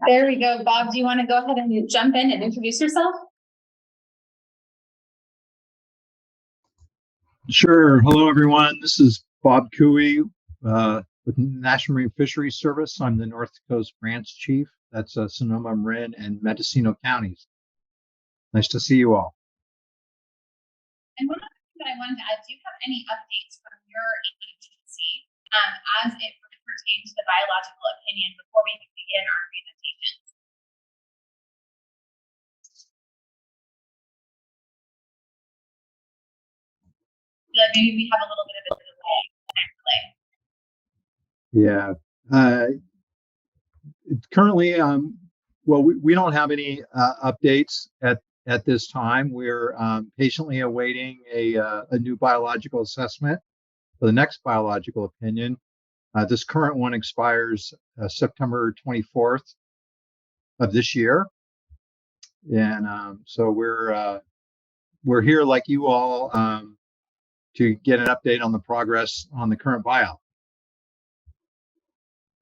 There we go. Bob, do you want to go ahead and jump in and introduce yourself? Sure. Hello, everyone. This is Bob Cooey with National Marine Fisheries Service. I'm the North Coast Branch Chief. That's Sonoma, Marin, and Mendocino counties. Nice to see you all. And one other thing that I wanted to add, do you have any updates from your agency as it pertains to the biological opinion before we begin our presentations? So maybe we have a little bit of a delay. Yeah. Currently, well, we don't have any updates at this time. We're patiently awaiting a new biological assessment for the next biological opinion. This current one expires September 24th of this year, and so we're here like you all to get an update on the progress on the current buyout.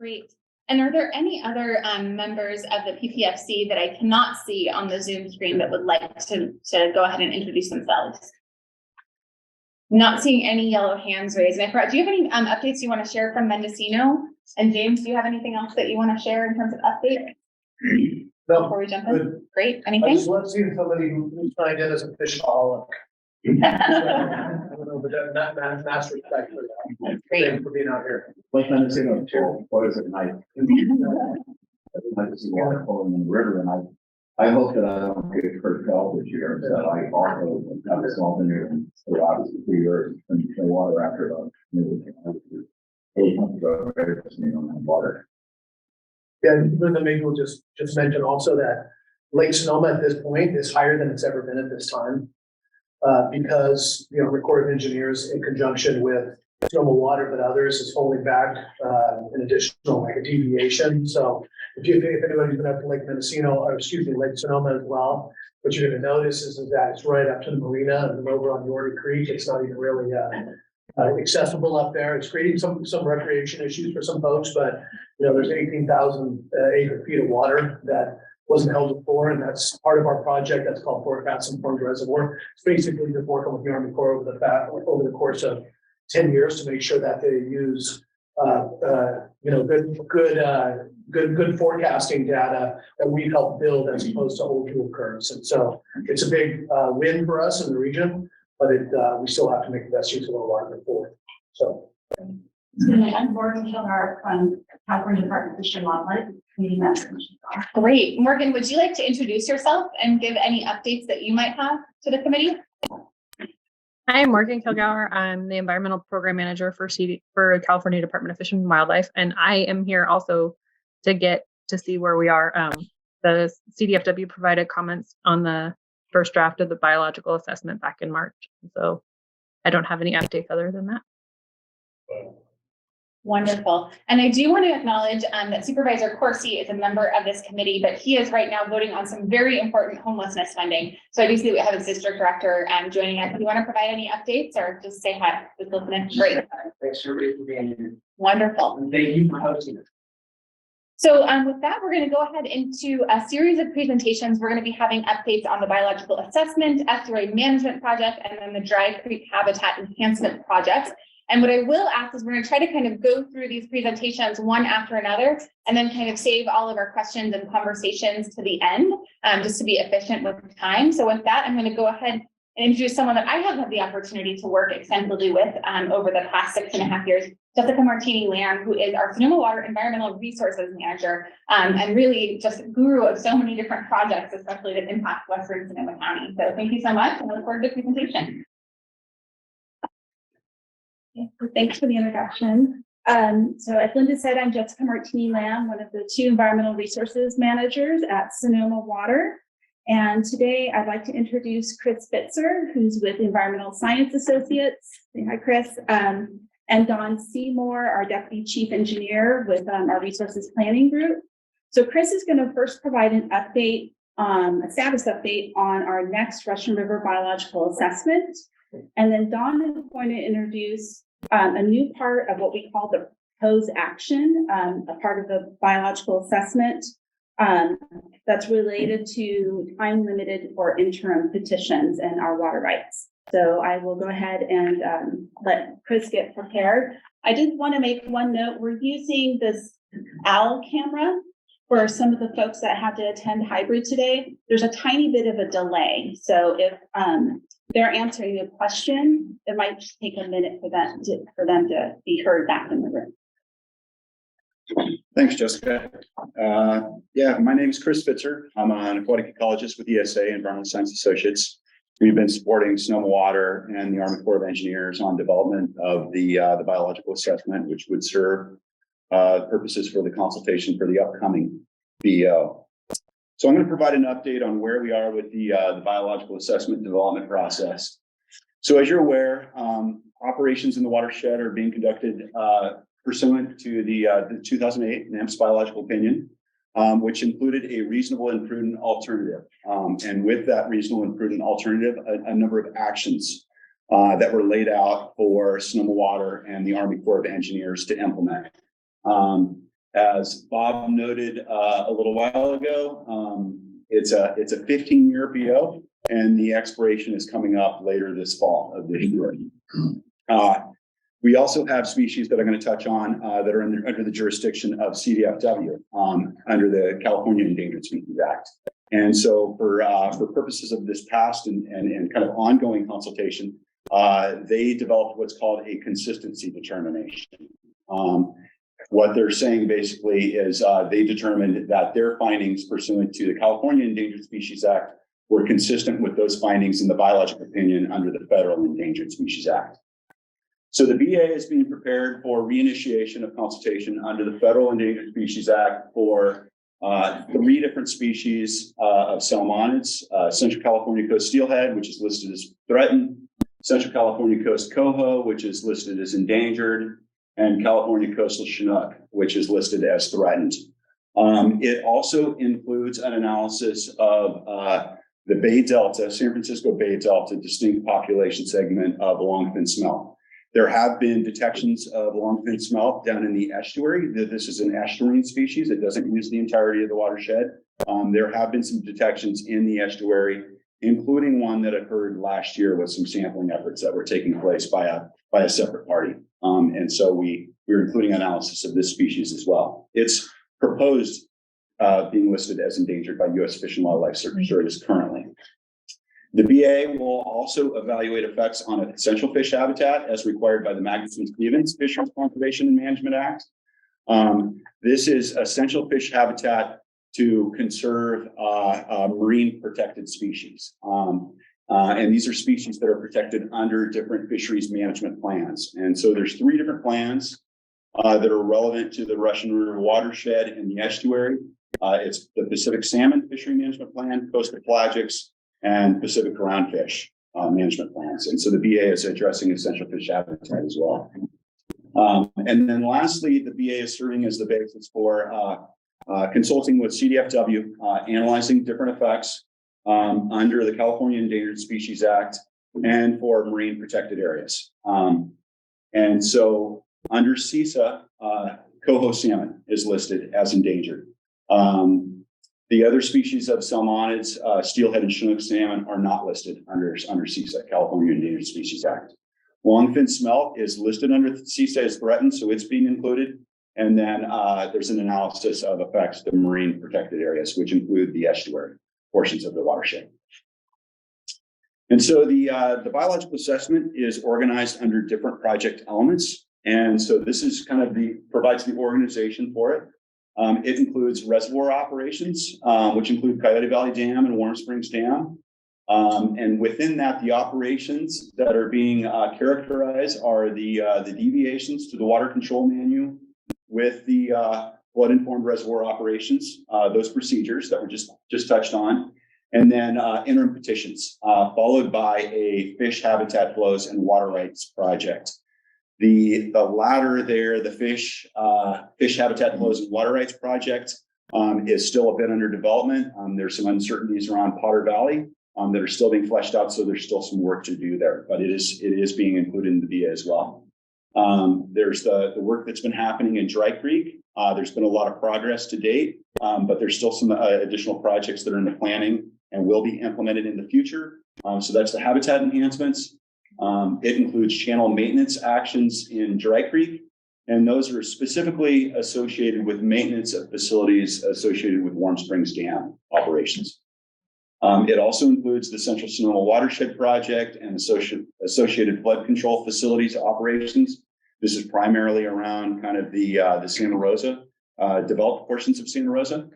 Great. And are there any other members of the PPFC that I cannot see on the Zoom screen that would like to go ahead and introduce themselves? Not seeing any yellow hands raised. And I forgot, do you have any updates you want to share from Mendocino? And James, do you have anything else that you want to share in terms of updates? No. Before we jump in? Great. Anything? I just want to see somebody who signed in as a fish holic. I don't know, but that mass respect for that. That's great. Thanks for being out here. Like Mendocino too, what is it, night? I just see water flowing in the river, and I hope that I don't get curtailed this year, so I also have a small vineyard and so obviously 3 years and the water after about water. Yeah, Linda, maybe we'll just mention also that Lake Sonoma at this point is higher than it's ever been at this time. Because, Corps of Engineers in conjunction with Sonoma Water, but others is holding back an additional like a deviation. So if anybody's been up to Lake Mendocino, or Lake Sonoma as well, what you're going to notice is that it's right up to the marina and over on Yorty Creek. It's not even really accessible up there. It's creating some recreation issues for some folks, but there's 18,000 acre feet of water that wasn't held before, and that's part of our project. That's called Forecast Informed Reservoir. It's basically just working with the Army Corps over the course of 10 years to make sure that they use good forecasting data that we help build as opposed to old tool curves. And so it's a big win for us in the region, but we still have to make the best use of our water before. So. I'm Morgan Kilgar from California Department of Fish and Wildlife. Great. Morgan, would you like to introduce yourself and give any updates that you might have to the committee? Hi, I'm Morgan Kilgour. I'm the Environmental Program Manager for California Department of Fish and Wildlife, and I am here also to get to see where we are. The CDFW provided comments on the first draft of the biological assessment back in March, so I don't have any updates other than that. Wonderful. And I do want to acknowledge that Supervisor Corsi is a member of this committee, but he is right now voting on some very important homelessness funding. So I do see we have his district director joining us. Do you want to provide any updates or just say hi? Just listening. Great. Thanks for being here. Wonderful. And thank you for hosting it. So with that, we're going to go ahead into a series of presentations. We're going to be having updates on the biological assessment, estuary management project, and then the Dry Creek Habitat Enhancement project. And what I will ask is we're going to try to kind of go through these presentations one after another and then kind of save all of our questions and conversations to the end, just to be efficient with time. So with that, I'm going to go ahead and introduce someone that I have had the opportunity to work extensively with over the past 6.5 years, Jessica Martini-Lamb, who is our Sonoma Water Environmental Resources Manager, and really just guru of so many different projects, especially that impact Western Sonoma County. So thank you so much, and I look forward to the presentation. Thanks for the introduction. So as Linda said, I'm Jessica Martini-Lamb, one of the 2 environmental resources managers at Sonoma Water. And today I'd like to introduce Chris Spitzer, who's with Environmental Science Associates. Say hi, Chris. And Don Seymour, our Deputy Chief Engineer with our Resources Planning Group. So Chris is going to first provide an update, a status update on our next Russian River biological assessment. And then Don is going to introduce a new part of what we call the proposed action, a part of the biological assessment, that's related to time-limited or interim petitions and our water rights. So I will go ahead and let Chris get prepared. I just want to make one note. We're using this OWL camera for some of the folks that had to attend hybrid today. There's a tiny bit of a delay. So if they're answering a question, it might just take a minute for them to be heard back in the room. Thanks, Jessica. Yeah, my name is Chris Fitzer. I'm an aquatic ecologist with ESA, Environmental Science Associates. We've been supporting Sonoma Water and the Army Corps of Engineers on development of the biological assessment, which would serve purposes for the consultation for the upcoming BO. So I'm going to provide an update on where we are with the biological assessment development process. So as you're aware, operations in the watershed are being conducted pursuant to the 2008 NAMPS biological opinion, which included a reasonable and prudent alternative. And with that reasonable and prudent alternative, a number of actions that were laid out for Sonoma Water and the Army Corps of Engineers to implement. As Bob noted a little while ago, it's a 15-year BO, and the expiration is coming up later this fall of this year. We also have species that I'm going to touch on that are under the jurisdiction of CDFW under the California Endangered Species Act. And so for purposes of this past and kind of ongoing consultation, they developed what's called a consistency determination. What they're saying basically is they determined that their findings pursuant to the California Endangered Species Act were consistent with those findings in the biological opinion under the Federal Endangered Species Act. So the BA is being prepared for reinitiation of consultation under the Federal Endangered Species Act for 3 different species of salmonids, Central California coast steelhead, which is listed as threatened, Central California coast coho, which is listed as endangered, and California coastal chinook, which is listed as threatened. It also includes an analysis of the Bay Delta, San Francisco Bay Delta distinct population segment of longfin smelt. There have been detections of longfin smelt down in the estuary. This is an estuarine species. It doesn't use the entirety of the watershed. There have been some detections in the estuary, including one that occurred last year with some sampling efforts that were taking place by a separate party. And so we're including analysis of this species as well. It's proposed being listed as endangered by U.S. Fish and Wildlife Service currently. The BA will also evaluate effects on essential fish habitat as required by the Magnuson-Stevens Fisheries Conservation and Management Act. This is essential fish habitat to conserve marine protected species. And these are species that are protected under different fisheries management plans. And so there's 3 different plans that are relevant to the Russian River watershed and the estuary. It's the Pacific Salmon Fishery Management Plan, Coastal Pelagics, and Pacific Groundfish management plans. And so the BA is addressing essential fish habitat as well. And then lastly, the BA is serving as the basis for consulting with CDFW, analyzing different effects under the California Endangered Species Act and for marine protected areas. And so under CISA, coho salmon is listed as endangered. The other species of salmonids, steelhead and chinook salmon, are not listed under CISA, California Endangered Species Act. Longfin smelt is listed under CISA as threatened, so it's being included. And then there's an analysis of effects to marine protected areas, which include the estuary portions of the watershed. And so the biological assessment is organized under different project elements. And so this is kind of provides the organization for it. It includes reservoir operations, which include Coyote Valley Dam and Warm Springs Dam. And within that, the operations that are being characterized are the deviations to the water control manual with the flood-informed reservoir operations, those procedures that were just touched on, and then interim petitions, followed by a fish habitat flows and water rights project. The latter there, the fish habitat flows and water rights project, is still a bit under development. There's some uncertainties around Potter Valley that are still being fleshed out, so there's still some work to do there, but it is being included in the BA as well. There's the work that's been happening in Dry Creek. There's been a lot of progress to date, but there's still some additional projects that are in the planning and will be implemented in the future. So that's the habitat enhancements. It includes channel maintenance actions in Dry Creek, and those are specifically associated with maintenance of facilities associated with Warm Springs Dam operations. It also includes the Central Sonoma Watershed Project and associated flood control facilities operations. This is primarily around kind of the Santa Rosa, developed portions of Santa Rosa.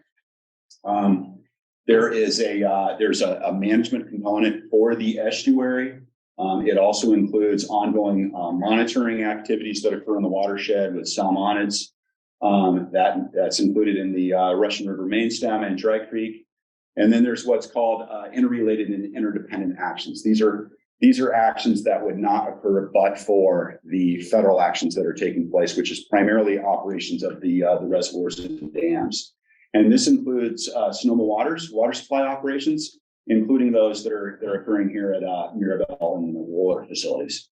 There's a management component for the estuary. It also includes ongoing monitoring activities that occur in the watershed with salmonids. That's included in the Russian River main stem and Dry Creek. And then there's what's called interrelated and interdependent actions. These are actions that would not occur but for the federal actions that are taking place, which is primarily operations of the reservoirs and dams. And this includes Sonoma Water's water supply operations, including those that are occurring here at Mirabel and the Wohler facilities.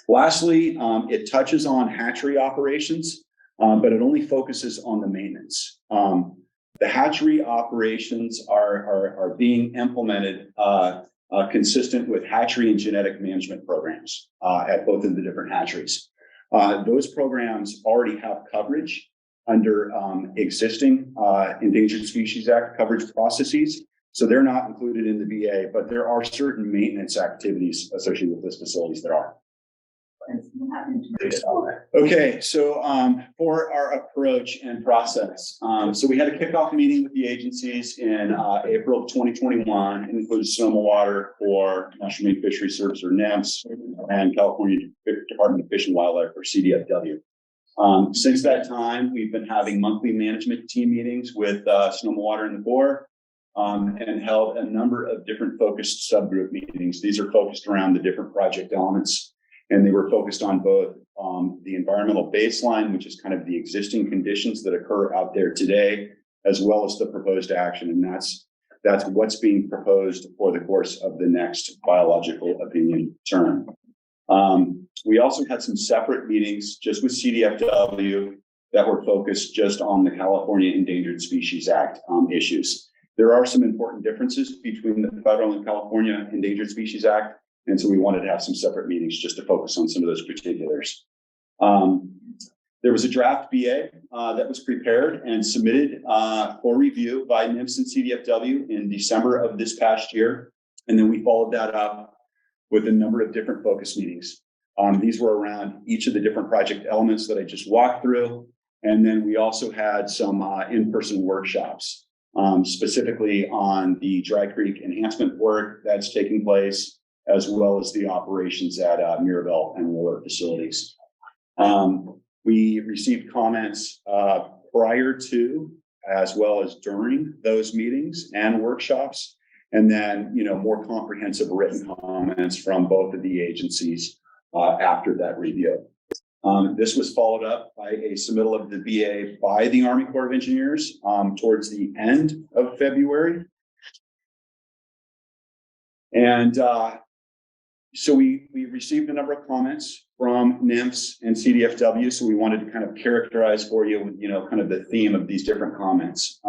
Lastly, it touches on hatchery operations, but it only focuses on the maintenance. The hatchery operations are being implemented consistent with hatchery and genetic management programs at both of the different hatcheries. Those programs already have coverage under existing Endangered Species Act coverage processes. So they're not included in the VA, but there are certain maintenance activities associated with those facilities that are. Okay, so for our approach and process, so we had a kickoff meeting with the agencies in April of 2021. It includes Sonoma Water, or National Marine Fisheries Service, or NEMS, and California Department of Fish and Wildlife, or CDFW. Since that time, we've been having monthly management team meetings with Sonoma Water and the Corps, and held a number of different focused subgroup meetings. These are focused around the different project elements, and they were focused on both the environmental baseline, which is kind of the existing conditions that occur out there today, as well as the proposed action. And that's what's being proposed for the course of the next biological opinion term. We also had some separate meetings just with CDFW that were focused just on the California Endangered Species Act issues. There are some important differences between the federal and California Endangered Species Act. And so we wanted to have some separate meetings just to focus on some of those particulars. There was a draft BA that was prepared and submitted for review by NIMS and CDFW in December of this past year. And then we followed that up with a number of different focus meetings. These were around each of the different project elements that I just walked through. And then we also had some in-person workshops, specifically on the Dry Creek enhancement work that's taking place, as well as the operations at Mirabel and Wohler facilities. We received comments prior to, as well as during those meetings and workshops, and then, more comprehensive written comments from both of the agencies after that review. This was followed up by a submittal of the BA by the Army Corps of Engineers towards the end of February. And so we received a number of comments from NIMS and CDFW. So we wanted to kind of characterize for you, kind of the theme of these different comments.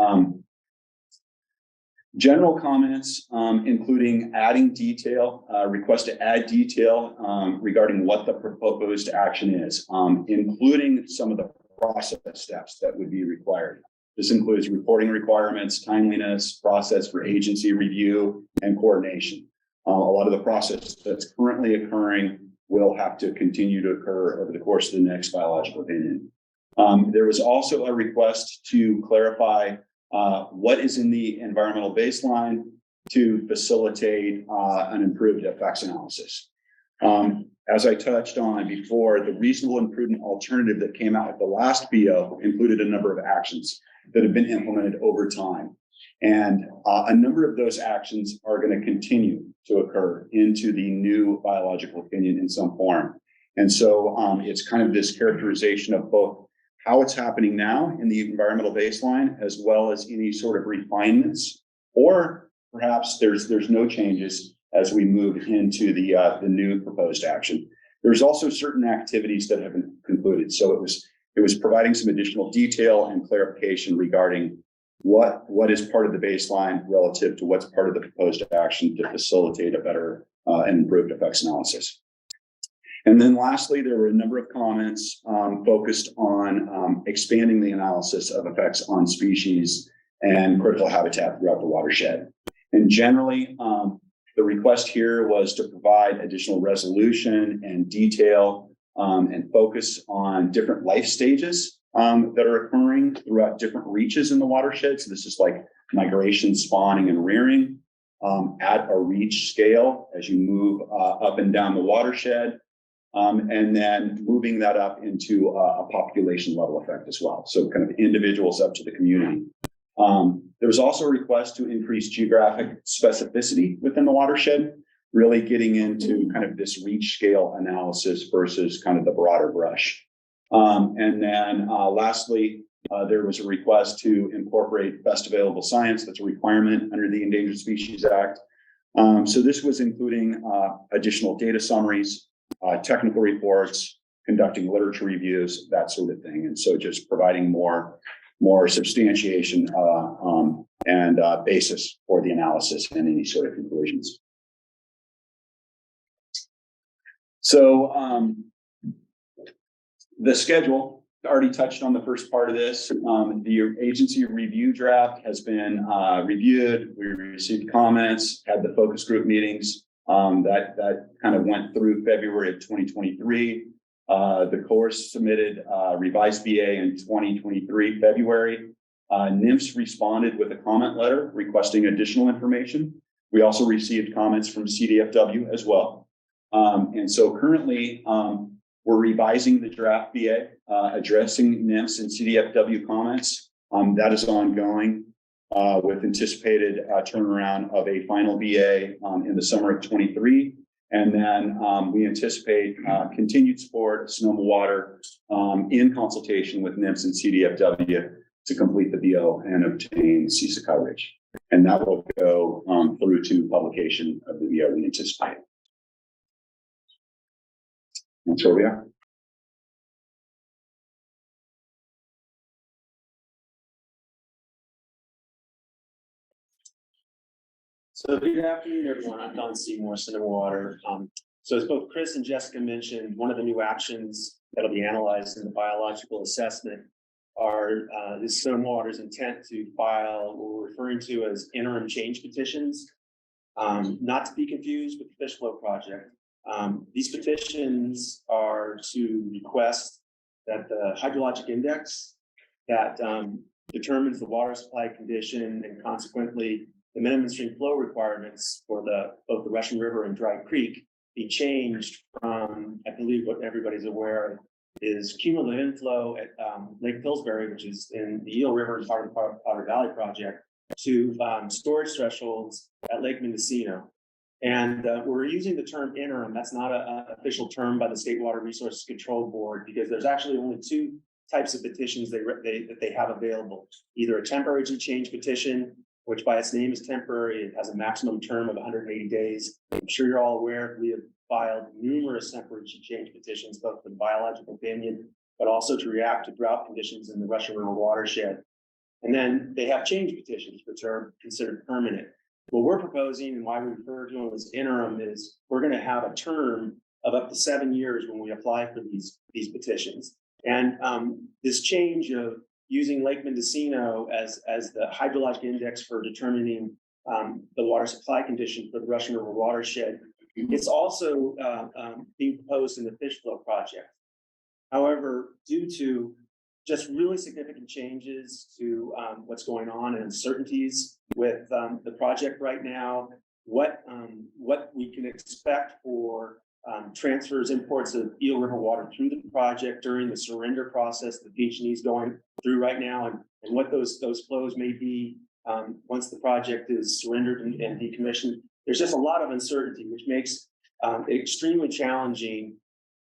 General comments, including adding detail, request to add detail regarding what the proposed action is, including some of the process steps that would be required. This includes reporting requirements, timeliness, process for agency review, and coordination. A lot of the process that's currently occurring will have to continue to occur over the course of the next biological opinion. There was also a request to clarify what is in the environmental baseline to facilitate an improved effects analysis. As I touched on before, the reasonable and prudent alternative that came out at the last BO included a number of actions that have been implemented over time. And a number of those actions are going to continue to occur into the new biological opinion in some form. And so it's kind of this characterization of both how it's happening now in the environmental baseline, as well as any sort of refinements, or perhaps there's no changes as we move into the new proposed action. There's also certain activities that have been concluded. So it was providing some additional detail and clarification regarding what is part of the baseline relative to what's part of the proposed action to facilitate a better and improved effects analysis. And then lastly, there were a number of comments focused on expanding the analysis of effects on species and critical habitat throughout the watershed. And generally, the request here was to provide additional resolution and detail and focus on different life stages that are occurring throughout different reaches in the watershed. So this is like migration, spawning, and rearing at a reach scale as you move up and down the watershed. And then moving that up into a population level effect as well. So kind of individuals up to the community. There was also a request to increase geographic specificity within the watershed, really getting into kind of this reach scale analysis versus kind of the broader brush. And then lastly, there was a request to incorporate best available science. That's a requirement under the Endangered Species Act. So this was including additional data summaries, technical reports, conducting literature reviews, that sort of thing. And so just providing more substantiation and basis for the analysis and any sort of conclusions. So the schedule, already touched on the first part of this. The agency review draft has been reviewed. We received comments, had the focus group meetings. That kind of went through February of 2023. The Corps submitted revised BA in 2023, February. NIMS responded with a comment letter requesting additional information. We also received comments from CDFW as well. And so currently we're revising the draft BA, addressing NIMS and CDFW comments. That is ongoing. With anticipated turnaround of a final BA in the summer of 23. And then we anticipate continued support of Sonoma Water in consultation with NIMS and CDFW to complete the BO and obtain CISA coverage. And that will go through to publication of the BO we anticipate. That's where we are. So good afternoon, everyone. I'm Don Seymour, Sonoma Water. So as both Chris and Jessica mentioned, one of the new actions that'll be analyzed in the biological assessment is Sonoma Water's intent to file what we're referring to as interim change petitions, not to be confused with the fish flow project. These petitions are to request that the hydrologic index that determines the water supply condition and consequently the minimum stream flow requirements for both the Russian River and Dry Creek be changed from, I believe what everybody's aware of, is cumulative inflow at Lake Healdsburg, which is in the Eel River and part of the Potter Valley project, to storage thresholds at Lake Mendocino. And we're using the term interim. That's not an official term by the State Water Resources Control Board, because there's actually only two types of petitions that they have available. Either a temporary change petition, which by its name is temporary. It has a maximum term of 180 days. I'm sure you're all aware we have filed numerous temporary change petitions, both for the biological opinion, but also to react to drought conditions in the Russian River watershed. And then they have change petitions, which are considered permanent. What we're proposing and why we refer to them as interim is we're going to have a term of up to 7 years when we apply for these petitions. And this change of using Lake Mendocino as the hydrologic index for determining the water supply condition for the Russian River watershed, it's also being proposed in the fish flow project. However, due to just really significant changes to what's going on and uncertainties with the project right now, what we can expect for transfers, imports of Eel River water through the project during the surrender process that PG&E is going through right now, and what those flows may be once the project is surrendered and decommissioned. There's just a lot of uncertainty, which makes it extremely challenging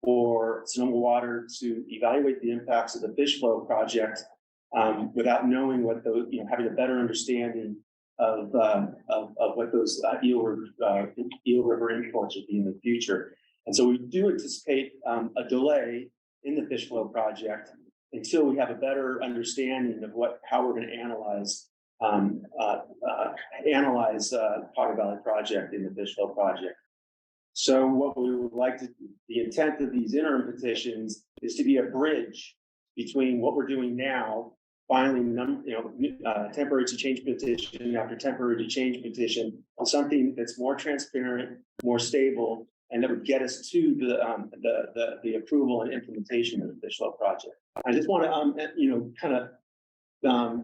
for Sonoma Water to evaluate the impacts of the fish flow project without knowing what those, having a better understanding of what those Eel River imports would be in the future. And so we do anticipate a delay in the fish flow project until we have a better understanding of how we're going to analyze Potter Valley project in the fish flow project. So what we would like to, the intent of these interim petitions is to be a bridge between what we're doing now, filing temporary to change petition after temporary to change petition, on something that's more transparent, more stable, and that would get us to the approval and implementation of the fish flow project. I just want to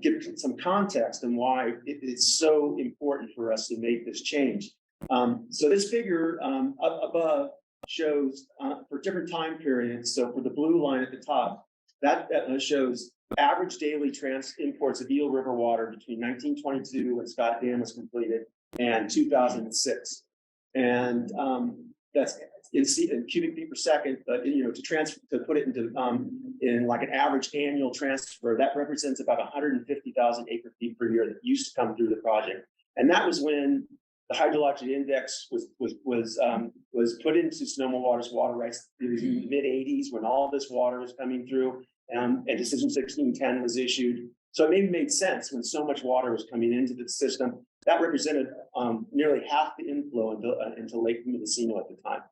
give some context on why it is so important for us to make this change. So this figure up above shows for different time periods. So for the blue line at the top, that shows average daily imports of Eel River water between 1922, when Scott Dam was completed, and 2006. And that's in cubic feet per second, but to put it into in like an average annual transfer, that represents about 150,000 acre feet per year that used to come through the project. And that was when the hydrologic index was put into Sonoma Water's water rights. It was in the mid-'80s when all this water was coming through, and Decision 1610 was issued. So it made sense when so much water was coming into the system. That represented nearly half the inflow into Lake Mendocino at the time.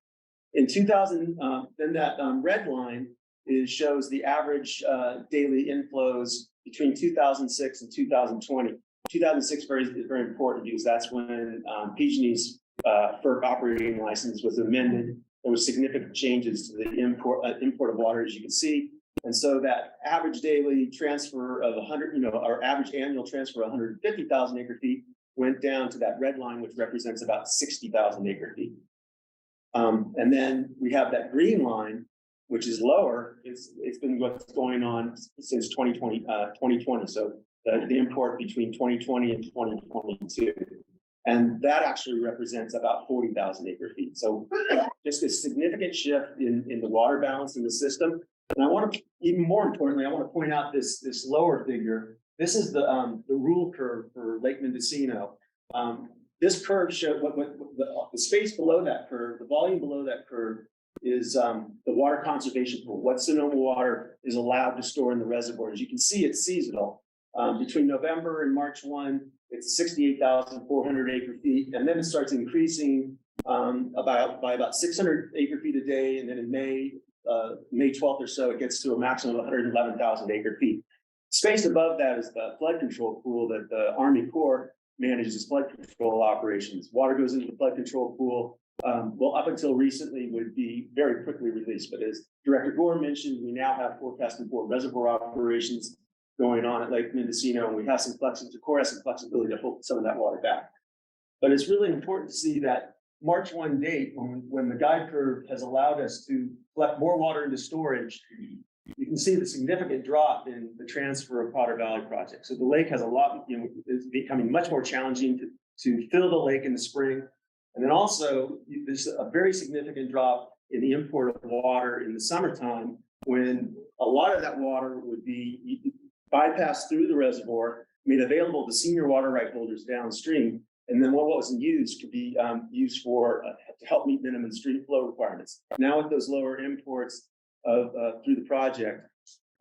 In 2000, then that red line shows the average daily inflows between 2006 and 2020. 2006 is very important because that's when PG&E's FERC operating license was amended. There was significant changes to the import of water, as you can see. And so that average daily transfer of our average annual transfer of 150,000 acre feet went down to that red line, which represents about 60,000 acre feet. And then we have that green line, which is lower. It's been what's going on since 2020. So the import between 2020 and 2022. And that actually represents about 40,000 acre feet. So just a significant shift in the water balance in the system. And I want to, even more importantly, I want to point out this lower figure. This is the rule curve for Lake Mendocino. This curve shows the space below that curve, the volume below that curve is the water conservation pool, what Sonoma water is allowed to store in the reservoir. As you can see, it's seasonal. Between November and March 1, it's 68,400 acre feet, and then it starts increasing by about 600 acre feet a day, and then in May 12th or so, it gets to a maximum of 111,000 acre feet. Spaced above that is the flood control pool that the Army Corps manages flood control operations. Water goes into the flood control pool. Up until recently would be very quickly released, but as Director Gore mentioned, we now have forecasting for reservoir operations going on at Lake Mendocino, and we have some flexibility, the Corps has some flexibility to hold some of that water back. But it's really important to see that March 1 date, when the guide curve has allowed us to collect more water into storage, you can see the significant drop in the transfer of Potter Valley project. So the lake has a lot, it's becoming much more challenging to fill the lake in the spring. And then also, there's a very significant drop in the import of water in the summertime, when a lot of that water would be bypassed through the reservoir, made available to senior water right holders downstream, and then what wasn't used could be used to help meet minimum stream flow requirements. Now with those lower imports through the project,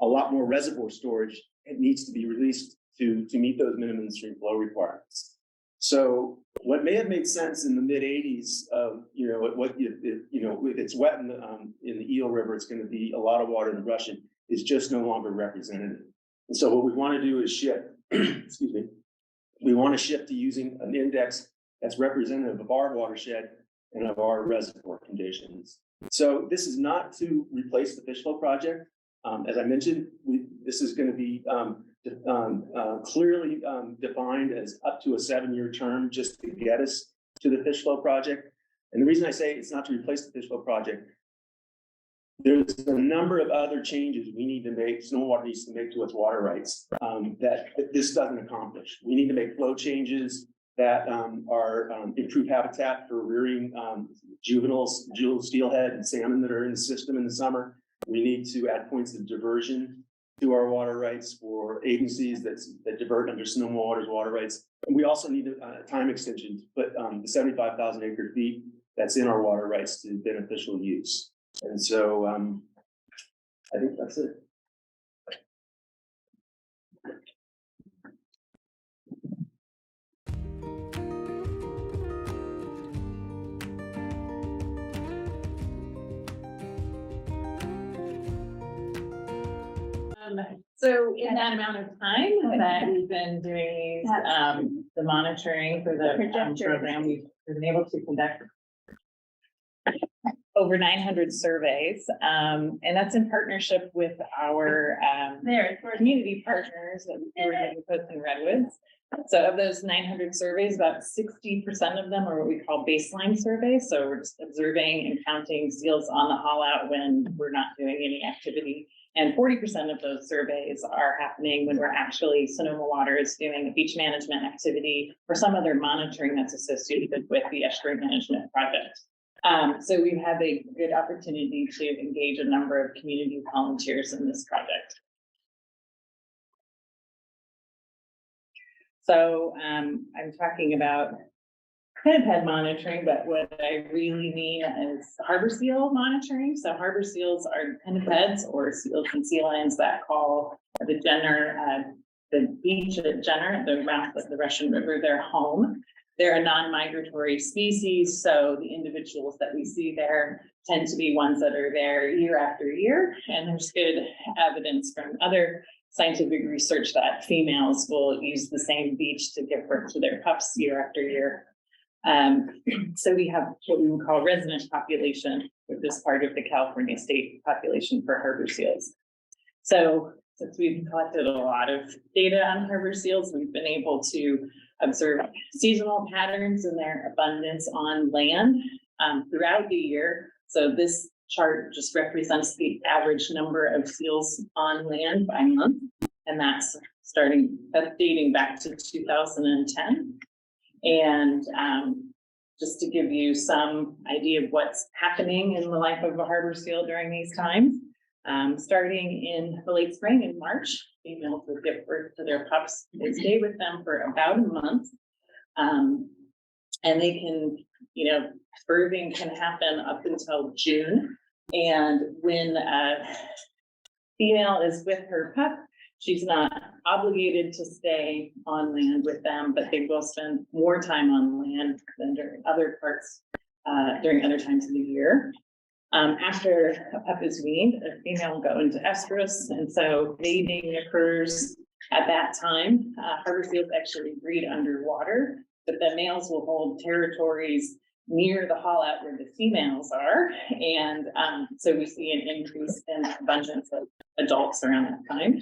a lot more reservoir storage needs to be released to meet those minimum stream flow requirements. So what may have made sense in the mid-'80s of if it's wet in the Eel River, it's going to be a lot of water in the Russian, is just no longer representative. And so what we want to do is shift, excuse me, we want to shift to using an index that's representative of our watershed and of our reservoir conditions. So this is not to replace the fish flow project. As I mentioned, this is going to be clearly defined as up to a 7-year term just to get us to the fish flow project. And the reason I say it's not to replace the fish flow project, there's a number of other changes we need to make, Sonoma Water needs to make to its water rights that this doesn't accomplish. We need to make flow changes that are improve habitat for rearing juveniles, jewel steelhead and salmon that are in the system in the summer. We need to add points of diversion to our water rights for agencies that divert under Sonoma Water's water rights. And we also need a time extension to put the 75,000 acre feet that's in our water rights to beneficial use. And so, I think that's it. So in that amount of time that we've been doing these, the monitoring for the program, we've been able to conduct over 900 surveys. And that's in partnership with our community partners that we're doing Post and Redwoods. So of those 900 surveys, about 60% of them are what we call baseline surveys. So we're just observing and counting seals on the haul out when we're not doing any activity. And 40% of those surveys are happening when we're actually, Sonoma Water is doing a beach management activity or some other monitoring that's associated with the estuary management project. So we've had a good opportunity to engage a number of community volunteers in this project. So I'm talking about Pinniped monitoring, but what I really mean is harbor seal monitoring. So harbor seals are pinnipeds or seals and sea lions that call the the beach at Jenner, the mouth of the Russian River, their home. They're a non-migratory species, so the individuals that we see there tend to be ones that are there year after year, and there's good evidence from other scientific research that females will use the same beach to give birth to their pups year after year. So we have what we would call resident population, which is part of the California state population for harbor seals. So since we've collected a lot of data on harbor seals, we've been able to observe seasonal patterns in their abundance on land throughout the year. So this chart just represents the average number of seals on land by month, and that's dating back to 2010. And just to give you some idea of what's happening in the life of a harbor seal during these times, starting in the late spring in March, females would give birth to their pups. They stay with them for about a month. And they can, birthing can happen up until June. And when a female is with her pup, she's not obligated to stay on land with them, but they will spend more time on land than during other times of the year. After a pup is weaned, a female will go into estrus, and so mating occurs at that time. Harbor seals actually breed underwater, but the males will hold territories near the haul out where the females are, and so we see an increase in abundance of adults around that time.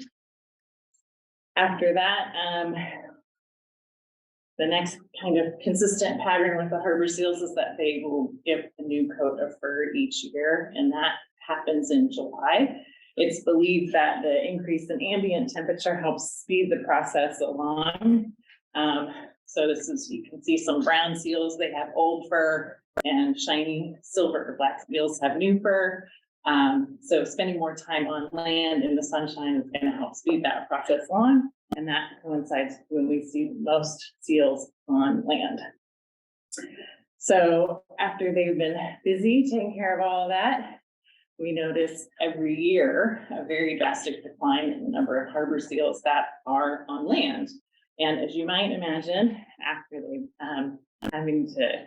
After that, the next kind of consistent pattern with the harbor seals is that they will give a new coat of fur each year, and that happens in July. It's believed that the increase in ambient temperature helps speed the process along. So this is, you can see some brown seals, they have old fur, and shiny silver or black seals have new fur. So spending more time on land in the sunshine is going to help speed that process along. And that coincides when we see most seals on land. So after they've been busy taking care of all of that, we notice every year a very drastic decline in the number of harbor seals that are on land. And as you might imagine, after they've having to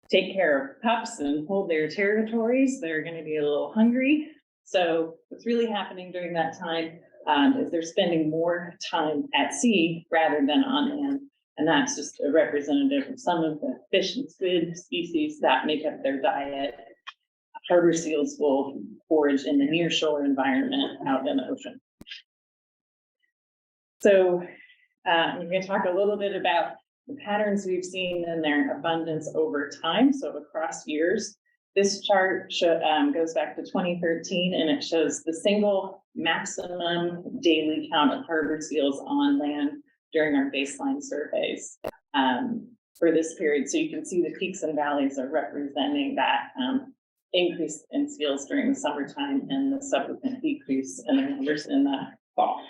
take care of pups and hold their territories, they're going to be a little hungry. So what's really happening during that time is they're spending more time at sea rather than on land. And that's just a representative of some of the fish and squid species that make up their diet. Harbor seals will forage in the nearshore environment out in the ocean. So I'm going to talk a little bit about the patterns we've seen in their abundance over time. So across years, this chart goes back to 2013, and it shows the single maximum daily count of harbor seals on land during our baseline surveys for this period. So you can see the peaks and valleys are representing that increase in seals during the summertime and the subsequent decrease in the numbers in the fall.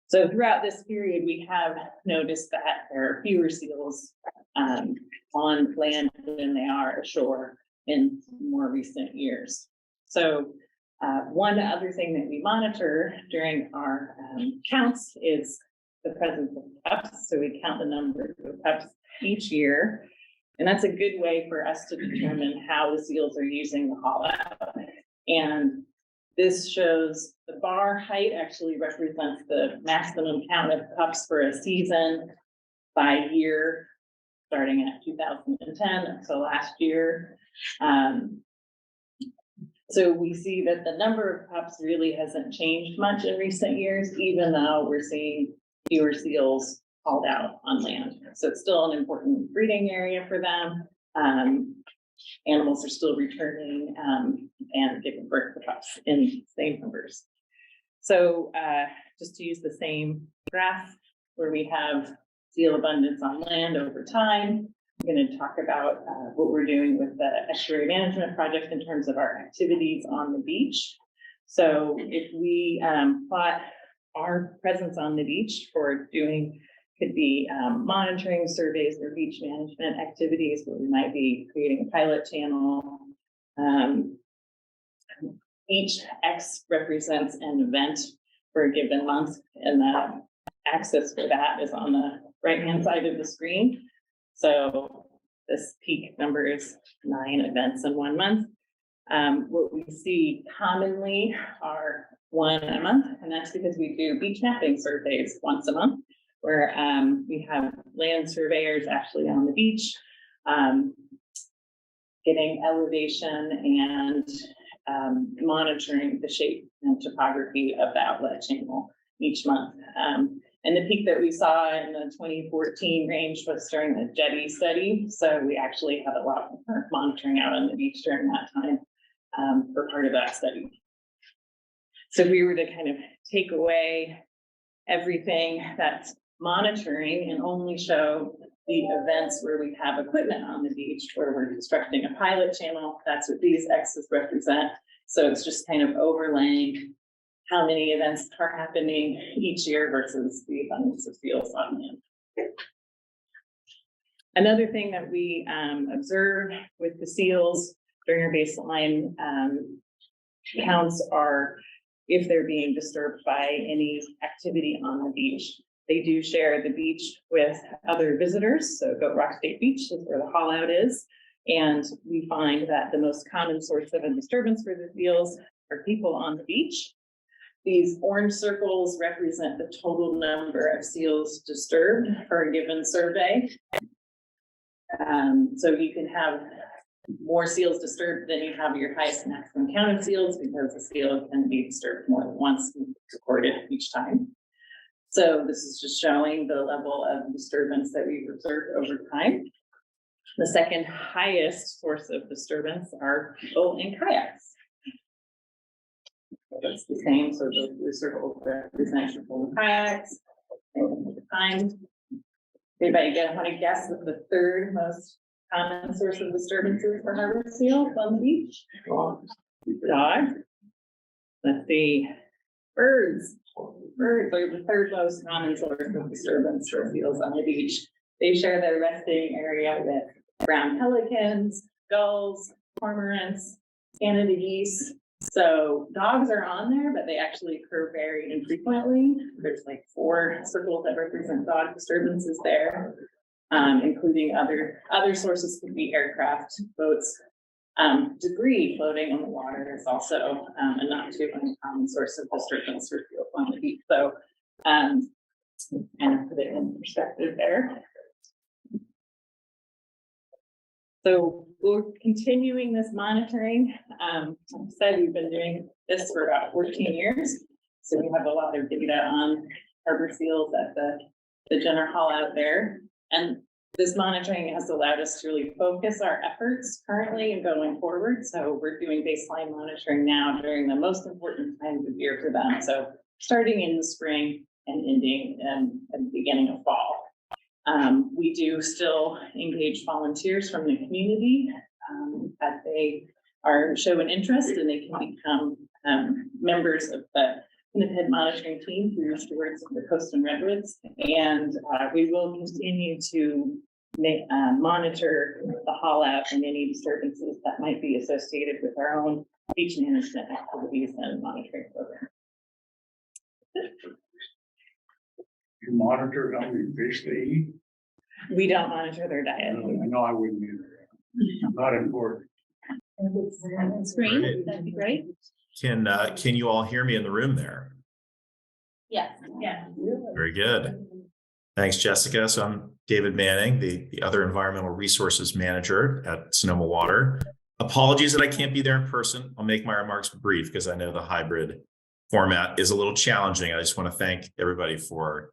So throughout this period, we have noticed that there are fewer seals on land than they are ashore in more recent years. So one other thing that we monitor during our counts is the presence of pups. So we count the number of pups each year. And that's a good way for us to determine how the seals are using the haul out. And this shows the bar height actually represents the maximum count of pups for a season by year, starting at 2010 until last year. So we see that the number of pups really hasn't changed much in recent years, even though we're seeing fewer seals hauled out on land. So it's still an important breeding area for them. Animals are still returning and giving birth to pups in the same numbers. So just to use the same graph where we have seal abundance on land over time, I'm going to talk about what we're doing with the Estuary management project in terms of our activities on the beach. So if we plot our presence on the beach for doing, could be monitoring surveys or beach management activities where we might be creating a pilot channel. Each X represents an event for a given month, and the axis for that is on the right-hand side of the screen. So this peak number is 9 events in 1 month. What we see commonly are 1 a month, and that's because we do beach mapping surveys once a month, where we have land surveyors actually on the beach, getting elevation and monitoring the shape and topography of the outlet channel each month. And the peak that we saw in the 2014 range was during the jetty study. So we actually had a lot more monitoring out on the beach during that time for part of that study. So if we were to kind of take away everything that's monitoring and only show the events where we have equipment on the beach, where we're constructing a pilot channel, that's what these X's represent. So it's just kind of overlaying how many events are happening each year versus the abundance of seals on land. Another thing that we observe with the seals during our baseline counts are if they're being disturbed by any activity on the beach. They do share the beach with other visitors. So Goat Rock State Beach is where the haul out is. And we find that the most common source of a disturbance for the seals are people on the beach. These orange circles represent the total number of seals disturbed for a given survey. So you can have more seals disturbed than you have your highest maximum count of seals, because the seal can be disturbed more than once recorded each time. So this is just showing the level of disturbance that we've observed over time. The second highest source of disturbance are people in kayaks. That's the same, so the circle represents people in kayaks. Time. Anybody want to guess what the third most common source of disturbances for harbor seals on the beach? Dog. Let's see. Birds. Birds are the third most common source of disturbance for seals on the beach. They share their resting area with brown pelicans, gulls, cormorants, Canada geese. So dogs are on there, but they actually occur very infrequently. There's like 4 circles that represent dog disturbances there, including other sources could be aircraft, boats. Debris floating on the water is also a not too uncommon source of disturbance for seals on the beach. So kind of put it in perspective there. So we're continuing this monitoring. Like I said, we've been doing this for about 14 years. So we have a lot of data on harbor seals at the general haul out there. And this monitoring has allowed us to really focus our efforts currently and going forward. So we're doing baseline monitoring now during the most important times of year for them. So starting in the spring and ending at the beginning of fall. We do still engage volunteers from the community that they show an interest, and they can become members of the Pinniped monitoring team through stewards of the Coast and Redwoods. And we will continue to monitor the haul out and any disturbances that might be associated with our own beach management activities and monitoring program. You monitor how many fish they eat? We don't monitor their diet. I know I wouldn't either. Not important. Screen, that'd be great. Can you all hear me in the room there? Yes. Yeah. Very good. Thanks, Jessica. So I'm David Manning, the other environmental resources manager at Sonoma Water. Apologies that I can't be there in person. I'll make my remarks brief because I know the hybrid format is a little challenging. I just want to thank everybody for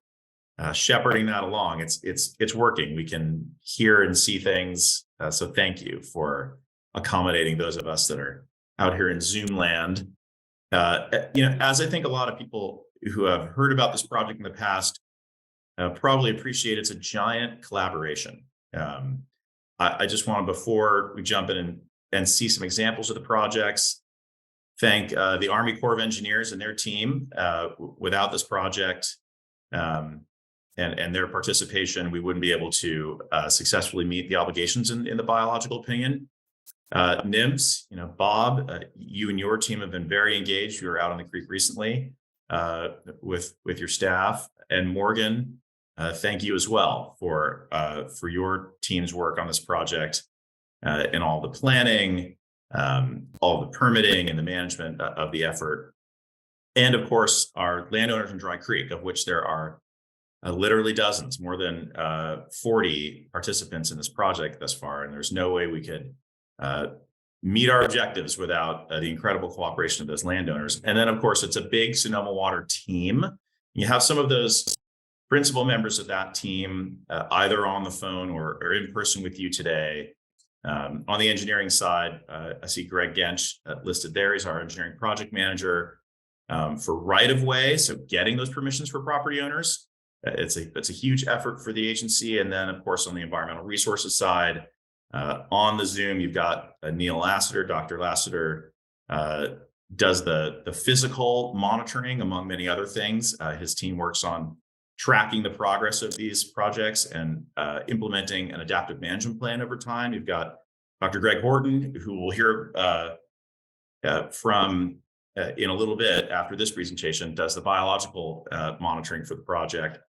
shepherding that along. It's working. We can hear and see things. So thank you for accommodating those of us that are out here in Zoom land. As I think a lot of people who have heard about this project in the past probably appreciate, it's a giant collaboration. I just want to, before we jump in and see some examples of the projects, thank the Army Corps of Engineers and their team. Without this project and their participation, we wouldn't be able to successfully meet the obligations in the biological opinion. NIMS, Bob, you and your team have been very engaged. You were out on the creek recently with your staff, and Morgan, thank you as well for your team's work on this project and all the planning, all the permitting and the management of the effort. And of course, our landowners in Dry Creek, of which there are literally dozens, more than 40 participants in this project thus far. And there's no way we could meet our objectives without the incredible cooperation of those landowners. And then, of course, it's a big Sonoma Water team. You have some of those principal members of that team either on the phone or in person with you today. On the engineering side, I see Greg Gensch listed there. He's our engineering project manager for right-of-way, so getting those permissions for property owners. It's a huge effort for the agency. And then, of course, on the environmental resources side, on the Zoom, you've got Neil Lassiter. Dr. Lassiter does the physical monitoring, among many other things. His team works on tracking the progress of these projects and implementing an adaptive management plan over time. You've got Dr. Greg Horton, who we'll hear from in a little bit after this presentation, does the biological monitoring for the project.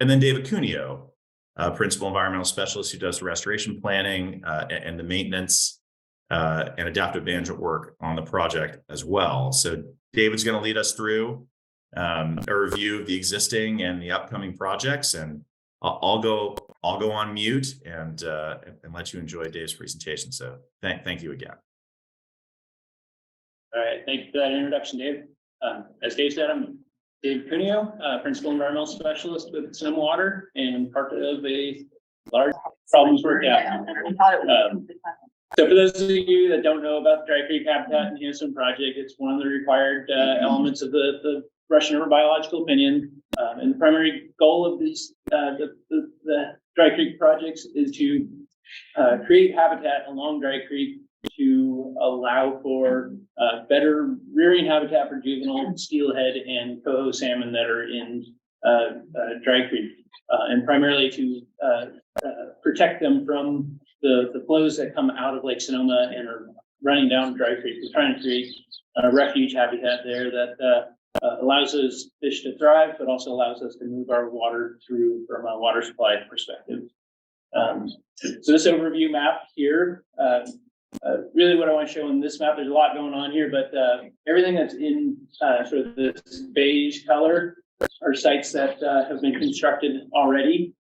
And then David Cuneo, principal environmental specialist, who does the restoration planning and the maintenance and adaptive management work on the project as well. So David's going to lead us through a review of the existing and the upcoming projects, and I'll go on mute and let you enjoy Dave's presentation. So thank you again. All right, thank you for that introduction, Dave. As Dave said, I'm Dave Cuneo, Principal Environmental Specialist with Sonoma Water and part of a large problems workout. So for those of you that don't know about the Dry Creek Habitat Enhancement Project, it's one of the required elements of the Russian River Biological Opinion. And the primary goal of these the Dry Creek projects is to create habitat along Dry Creek to allow for better rearing habitat for juvenile steelhead and coho salmon that are in Dry Creek, and primarily to protect them from the flows that come out of Lake Sonoma and are running down Dry Creek. We're trying to create a refuge habitat there that allows those fish to thrive, but also allows us to move our water through from a water supply perspective. So this overview map here, really what I want to show in this map, there's a lot going on here, but everything that's in sort of this beige color are sites that have been constructed already.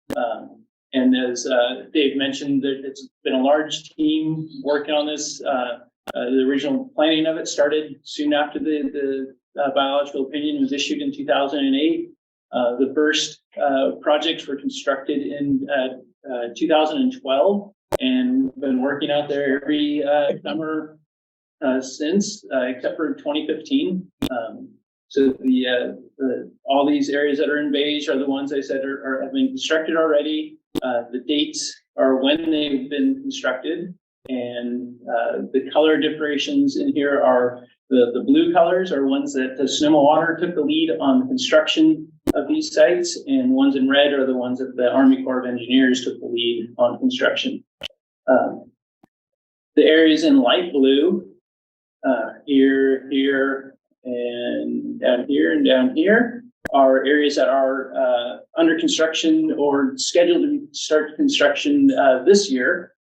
And as Dave mentioned, it's been a large team working on this. The original planning of it started soon after the biological opinion was issued in 2008. The first projects were constructed in 2012, and we've been working out there every summer since, except for 2015. So all these areas that are in beige are the ones I said have been constructed already. The dates are when they've been constructed. And the color differentiations in here are the blue colors are ones that the Sonoma Water took the lead on the construction of these sites, and ones in red are the ones that the Army Corps of Engineers took the lead on construction. The areas in light blue, here, and down here are areas that are under construction or scheduled to start construction this year.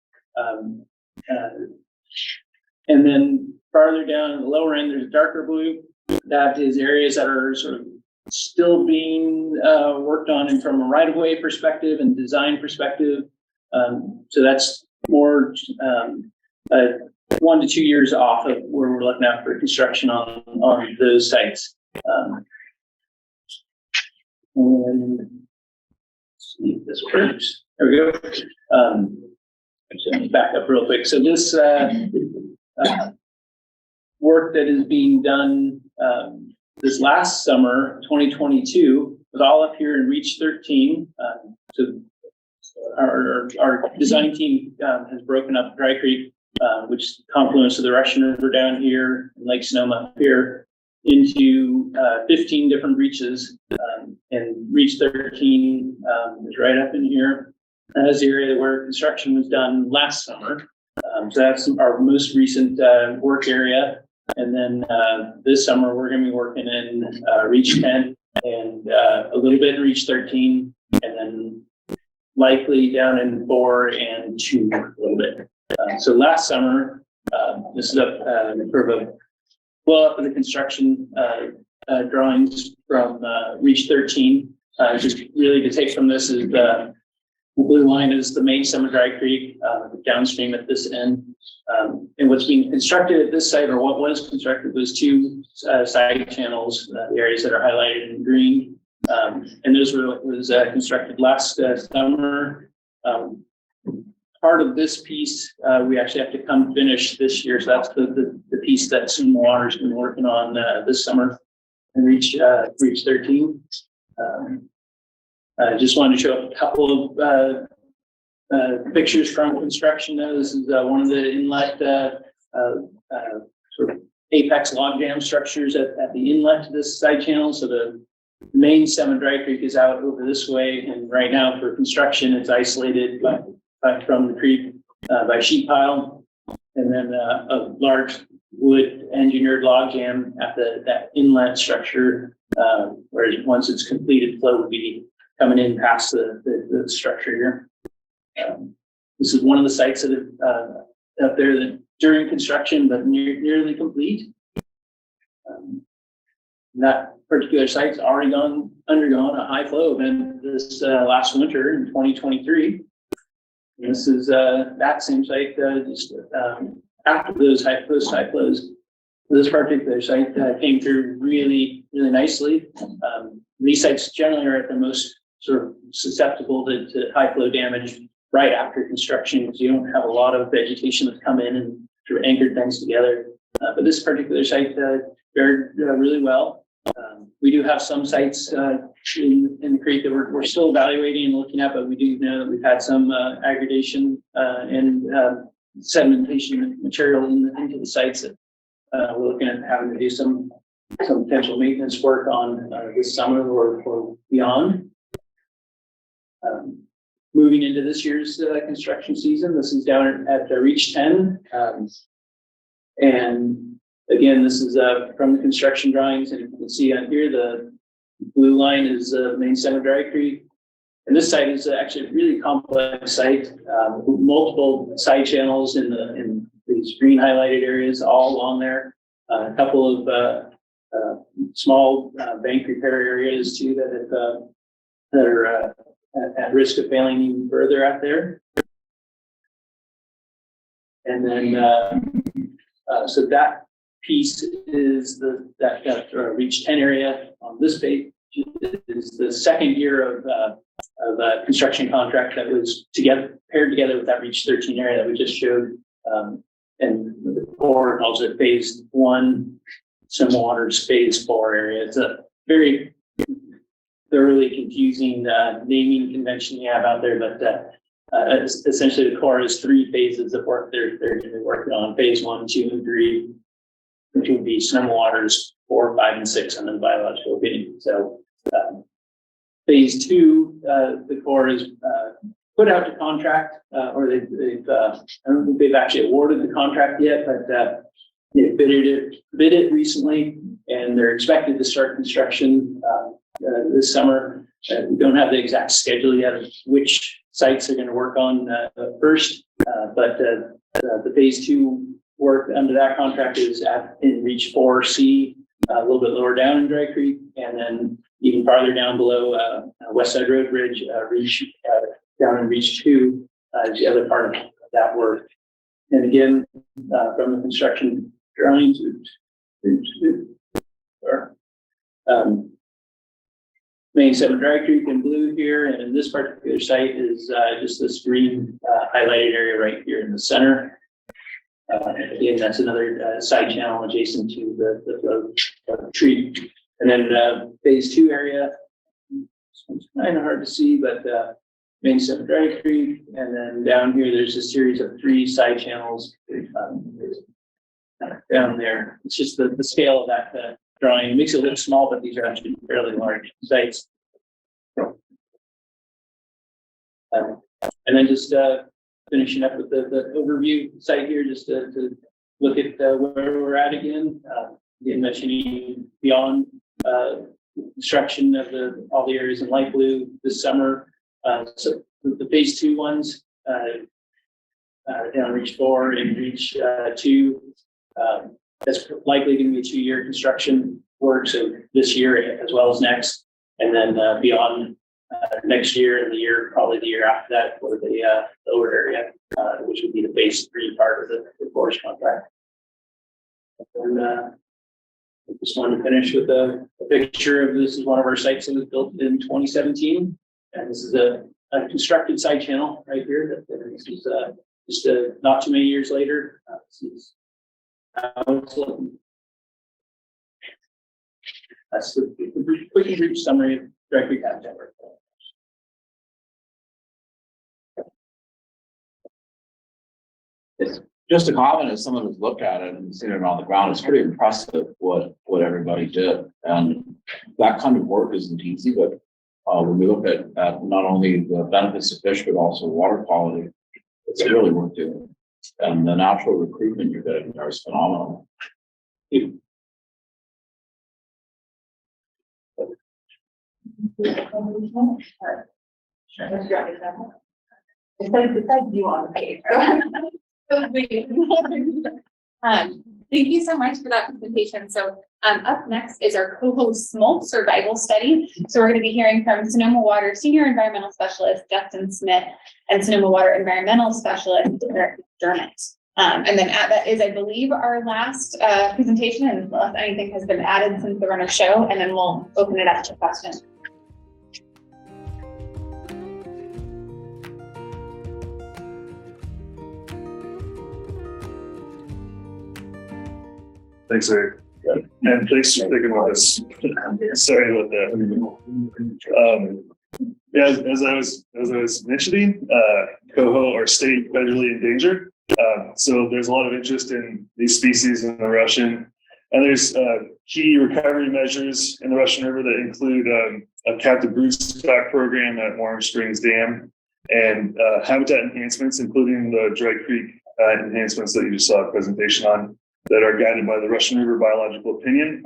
And then farther down in the lower end, there's darker blue. That is areas that are sort of still being worked on and from a right-of-way perspective and design perspective. So that's more 1 to 2 years off of where we're looking at for construction on those sites. And let's see if this works. There we go. Just back up real quick. So this work that is being done this last summer, 2022, was all up here in Reach 13. So our design team has broken up Dry Creek, which is the confluence of the Russian River down here and Lake Sonoma up here, into 15 different reaches. And Reach 13 is right up in here. That's the area where construction was done last summer. So that's our most recent work area. And then this summer, we're going to be working in Reach 10 and a little bit in Reach 13, and then likely down in 4 and 2 a little bit. So last summer, this is a sort of a blow up of the construction drawings from Reach 13. Just really to take from this is the blue line is the main stem of Dry Creek, downstream at this end. And what's being constructed at this site, or what was constructed, was 2 side channels, the areas that are highlighted in green. And those was constructed last summer. Part of this piece, we actually have to come finish this year. So that's the piece that Sonoma Water's been working on this summer and Reach 13. I just wanted to show a couple of pictures from construction. This is one of the inlet sort of apex log jam structures at the inlet to this side channel. So the main stem of Dry Creek is out over this way, and right now for construction, it's isolated from the creek by sheet pile, and then a large wood engineered log jam at that inlet structure, whereas once it's completed, flow would be coming in past the structure here. This is one of the sites that are up there that during construction, but nearly complete. That particular site's already undergone a high flow event this last winter in 2023. And this is that same site just after those high flows. This particular site came through really nicely. These sites generally are at the most sort of susceptible to high flow damage right after construction, because you don't have a lot of vegetation that's come in and sort of anchored things together. But this particular site fared really well. We do have some sites in the creek that we're still evaluating and looking at, but we do know that we've had some aggregation and sedimentation material into the sites that we're looking at having to do some potential maintenance work on this summer or beyond. Moving into this year's construction season, this is down at Reach 10. And again, this is from the construction drawings, and you can see on here, the blue line is the main stem of Dry Creek. And this site is actually a really complex site, with multiple side channels in these green highlighted areas all along there. A couple of small bank repair areas too that are at risk of failing even further out there. And then, so that piece is that Reach 10 area on this page is the second year of construction contract that was paired together with that Reach 13 area that we just showed. And the Corps calls it phase 1, Sonoma Water's phase 4 area. It's a very thoroughly confusing naming convention you have out there, but essentially the Corps has 3 phases of work they're going to be working on. Phase 1, 2, and 3, which would be Sonoma Waters 4, 5, and 6 under the biological opinion. So phase 2, the Corps has put out to contract, or they've I don't think they've actually awarded the contract yet, but they bid it recently, and they're expected to start construction this summer. We don't have the exact schedule yet of which sites they're going to work on first, but the phase 2 work under that contract is in Reach 4C, a little bit lower down in Dry Creek, and then even farther down below West Side Road Bridge, Reach down in Reach 2 is the other part of that work. And again, from the construction drawings, Main 7 Dry Creek in blue here, and this particular site is just this green highlighted area right here in the center. Again, that's another side channel adjacent to the flow tree. And then phase 2 area, this one's kind of hard to see, but Main 7 Dry Creek, and then down here there's a series of 3 side channels down there. It's just the scale of that drawing. It makes it look small, but these are actually fairly large sites. And then just finishing up with the overview site here, just to look at where we're at again. Again, mentioning beyond construction of all the areas in light blue this summer. So the phase 2 ones down Reach 4 and Reach 2. That's likely going to be a 2-year construction work, so this year as well as next, and then beyond next year and probably the year after that for the lower area, which would be the phase 3 part of the Corps contract. And I just wanted to finish with a picture of this is one of our sites that was built in 2017, and this is a constructed side channel right here. This is just not too many years later. This is that's the quick and brief summary of Dry Creek Habitat work. It's just a comment as someone who's looked at it and seen it on the ground. It's pretty impressive what everybody did, and that kind of work isn't easy. But when we look at not only the benefits of fish but also water quality, it's really worth doing. And the natural recruitment you're getting there is phenomenal. Thank you so much for that presentation. So up next is our coho smolt survival study. So we're going to be hearing from Sonoma Water Senior Environmental Specialist Justin Smith and Sonoma Water Environmental Specialist Eric Dermott. And then that is, I believe, our last presentation, unless anything has been added since the run of show, and then we'll open it up to questions. Thanks, Eric. And thanks for sticking with us. Sorry about that. Yeah, as I was mentioning, coho are state federally endangered. So there's a lot of interest in these species in the Russian, and there's key recovery measures in the Russian River that include a captive broodstock program at Warm Springs Dam and habitat enhancements, including the Dry Creek enhancements that you just saw a presentation on, that are guided by the Russian River biological opinion.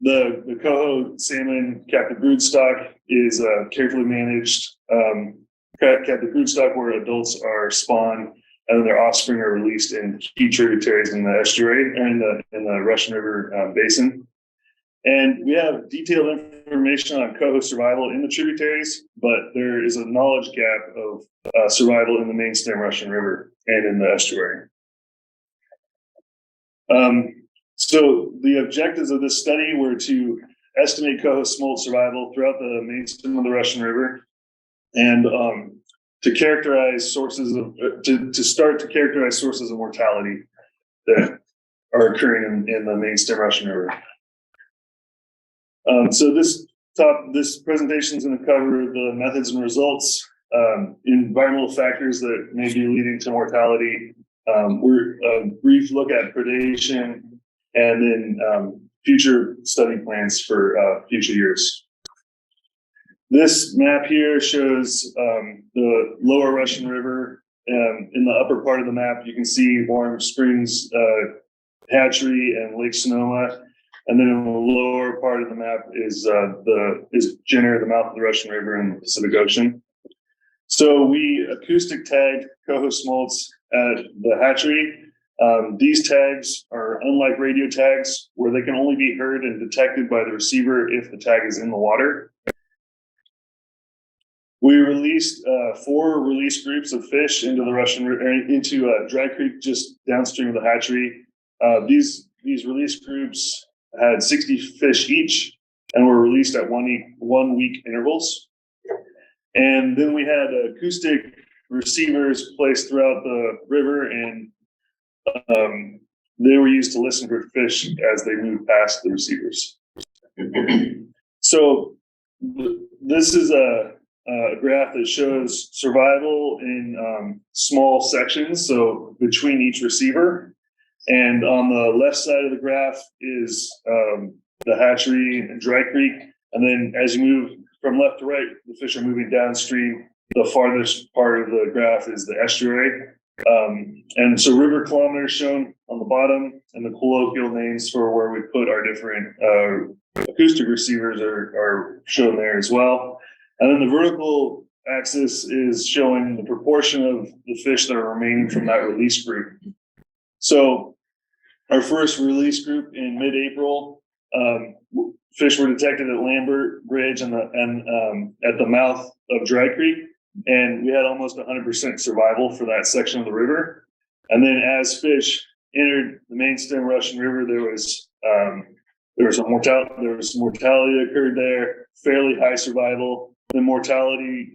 The coho salmon captive broodstock is a carefully managed captive broodstock where adults are spawned and then their offspring are released in key tributaries in the estuary and in the Russian River basin. And we have detailed information on coho survival in the tributaries, but there is a knowledge gap of survival in the main stem Russian River and in the estuary. So the objectives of this study were to estimate coho smolt survival throughout the main stem of the Russian River, and to characterize sources of characterize sources of mortality that are occurring in the main stem Russian River. So this presentation is going to cover the methods and results environmental factors that may be leading to mortality. We're a brief look at predation, and then future study plans for future years. This map here shows the lower Russian River. In the upper part of the map, you can see Warm Springs Hatchery and Lake Sonoma. And then in the lower part of the map is Jenner, the mouth of the Russian River in the Pacific Ocean. So we acoustic tagged coho smolts at the hatchery. These tags are unlike radio tags, where they can only be heard and detected by the receiver if the tag is in the water. We released 4 release groups of fish into the Russian River, into Dry Creek just downstream of the hatchery. These release groups had 60 fish each and were released at 1 week intervals. And then we had acoustic receivers placed throughout the river, and they were used to listen for fish as they moved past the receivers. So this is a graph that shows survival in small sections, so between each receiver. And on the left side of the graph is the hatchery and Dry Creek. And then as you move from left to right, the fish are moving downstream. The farthest part of the graph is the estuary. And so river kilometers shown on the bottom, and the colloquial names for where we put our different acoustic receivers are shown there as well. And then the vertical axis is showing the proportion of the fish that are remaining from that release group. So our first release group in mid-April, fish were detected at Lambert Bridge and at the mouth of Dry Creek, and we had almost 100% survival for that section of the river. And then as fish entered the main stem Russian River, there was some mortality that occurred there, fairly high survival. The mortality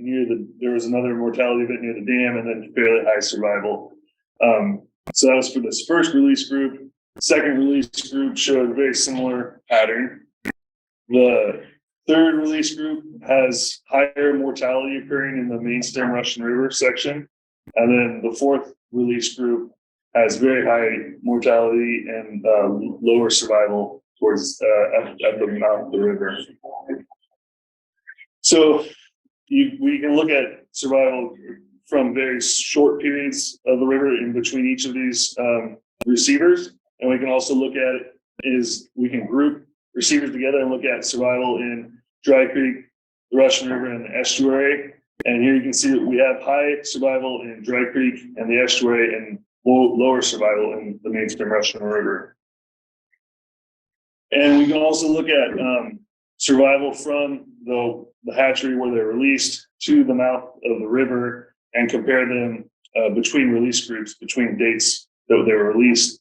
there was another mortality event near the dam, and then fairly high survival. So that was for this first release group. The second release group showed a very similar pattern. The third release group has higher mortality occurring in the main stem Russian River section. And then the fourth release group has very high mortality and lower survival towards at the mouth of the river. So we can look at survival from very short periods of the river in between each of these receivers. And we can also look at it is we can group receivers together and look at survival in Dry Creek, the Russian River, and the estuary. And here you can see that we have high survival in Dry Creek and the estuary, and lower survival in the main stem Russian River. And we can also look at survival from the hatchery where they're released to the mouth of the river and compare them between release groups, between dates that they were released.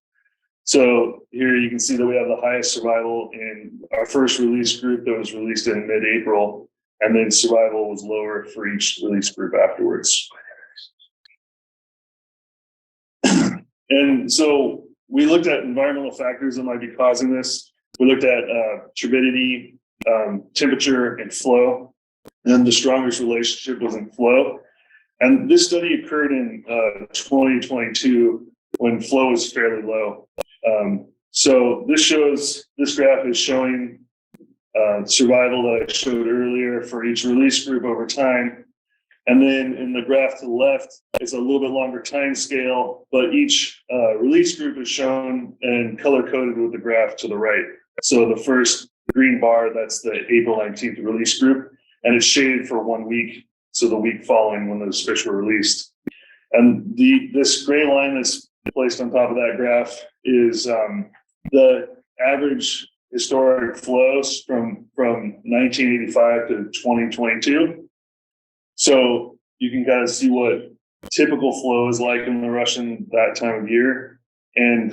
So here you can see that we have the highest survival in our first release group that was released in mid-April, and then survival was lower for each release group afterwards. And so we looked at environmental factors that might be causing this. We looked at turbidity, temperature, and flow. And the strongest relationship was in flow. And this study occurred in 2022 when flow was fairly low. So this graph is showing survival that I showed earlier for each release group over time. And then in the graph to the left, it's a little bit longer time scale, but each release group is shown and color coded with the graph to the right. So the first green bar, that's the April 19th release group, and it's shaded for 1 week. So the week following when those fish were released. And this gray line that's placed on top of that graph is the average historic flows from 1985 to 2022. So you can kind of see what typical flow is like in the Russian that time of year. And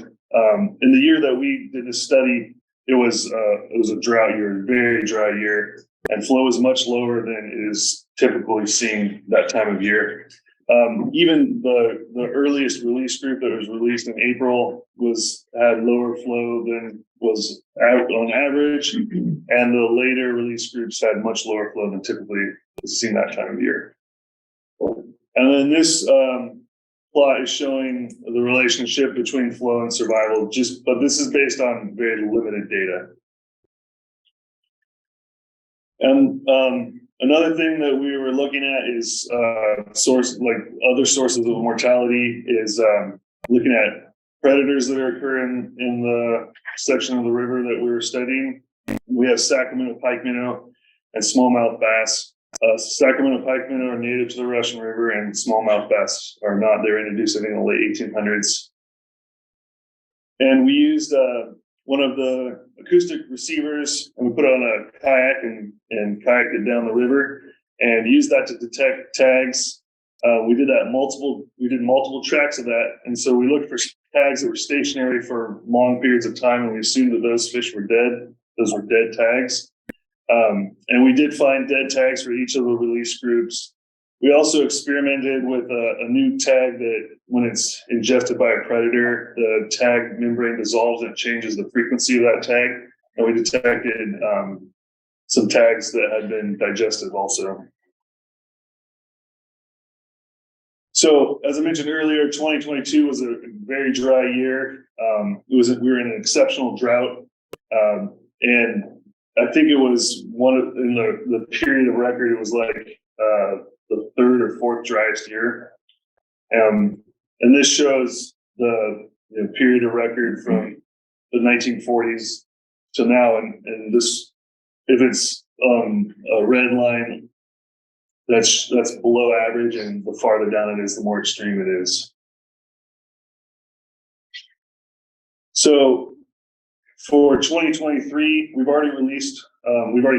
in the year that we did this study, it was a drought year, a very dry year, and flow is much lower than is typically seen that time of year. Even the earliest release group that was released in April had lower flow than was on average, and the later release groups had much lower flow than typically is seen that time of year. And then this plot is showing the relationship between flow and survival, but this is based on very limited data. And another thing that we were looking at is other sources of mortality is looking at predators that are occurring in the section of the river that we were studying. We have Sacramento pike minnow and smallmouth bass. Sacramento pike minnow are native to the Russian River, and smallmouth bass are not. They were introduced, I think, in the late 1800s. And we used one of the acoustic receivers, and we put it on a kayak and kayaked it down the river, and used that to detect tags. We did multiple tracks of that, and so we looked for tags that were stationary for long periods of time, and we assumed that those fish were dead. Those were dead tags. And we did find dead tags for each of the release groups. We also experimented with a new tag that when it's ingested by a predator, the tag membrane dissolves and changes the frequency of that tag. And we detected some tags that had been digested also. So as I mentioned earlier, 2022 was a very dry year. We were in an exceptional drought. And I think it was in the period of record, it was like the third or fourth driest year. And this shows the period of record from the 1940s to now. And this, if it's a red line, that's below average, and the farther down it is, the more extreme it is. So for 2023, we've already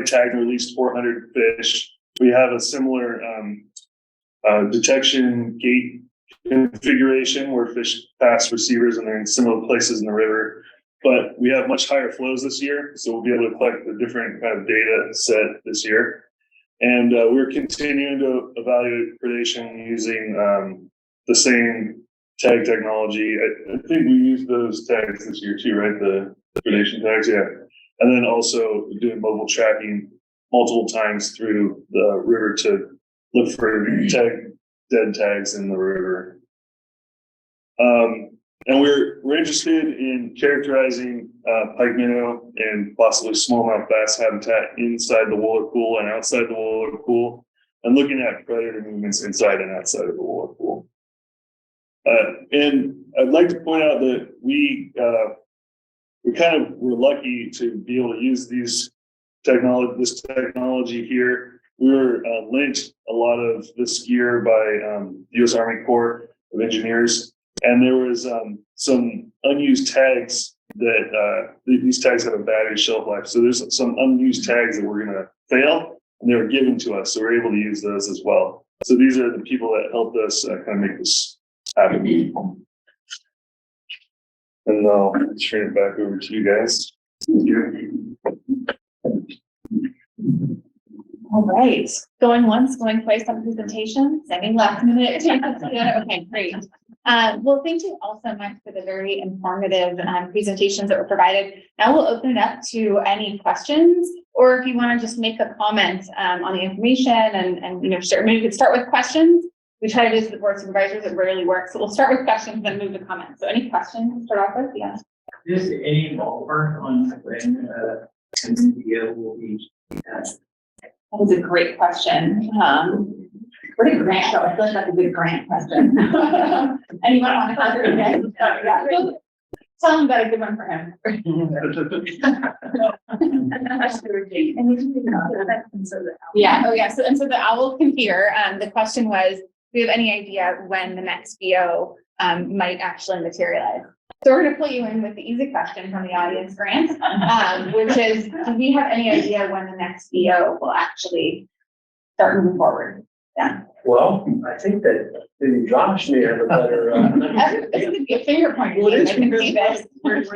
tagged and released 400 fish. We have a similar detection gate configuration where fish pass receivers and they're in similar places in the river. But we have much higher flows this year, so we'll be able to collect a different kind of data set this year. And we're continuing to evaluate predation using the same tag technology. I think we used those tags this year too, right? The predation tags, yeah. And then also doing mobile tracking multiple times through the river to look for dead tags in the river. And we're interested in characterizing pike minnow and possibly smallmouth bass habitat inside the Wohler pool and outside the Wohler pool, and looking at predator movements inside and outside of the Wohler pool. And I'd like to point out that we were lucky to be able to use this technology here. We were lent a lot of this gear by the U.S. Army Corps of Engineers, and there was some unused tags that these tags have a battery shelf life. So there's some unused tags that were going to fail, and they were given to us, so we're able to use those as well. So these are the people that helped us kind of make this happen. And I'll turn it back over to you guys. All right, going once, going twice on presentations, any last minute. Okay, great. Well, thank you all so much for the very informative presentations that were provided. Now we'll open it up to any questions, or if you want to just make a comment on the information and share. Maybe we could start with questions. We try to visit the board supervisors, it rarely works. So we'll start with questions, then move to comments. So any questions to start off with? Yeah. Just any ballpark on when video will be? That was a great question. What a grant show. I feel like that's a good grant question. Anyone want to answer it again? Yeah. Tell him about a good one for him. Yeah. Oh, yeah. So the owl can hear. The question was, do we have any idea when the next BO might actually materialize? So we're going to put you in with the easy question from the audience, Grant, which is, do we have any idea when the next BO will actually start moving forward? Yeah. Well, I think that maybe Josh may have a better. This could be a finger point. Well, it is I can see this. There's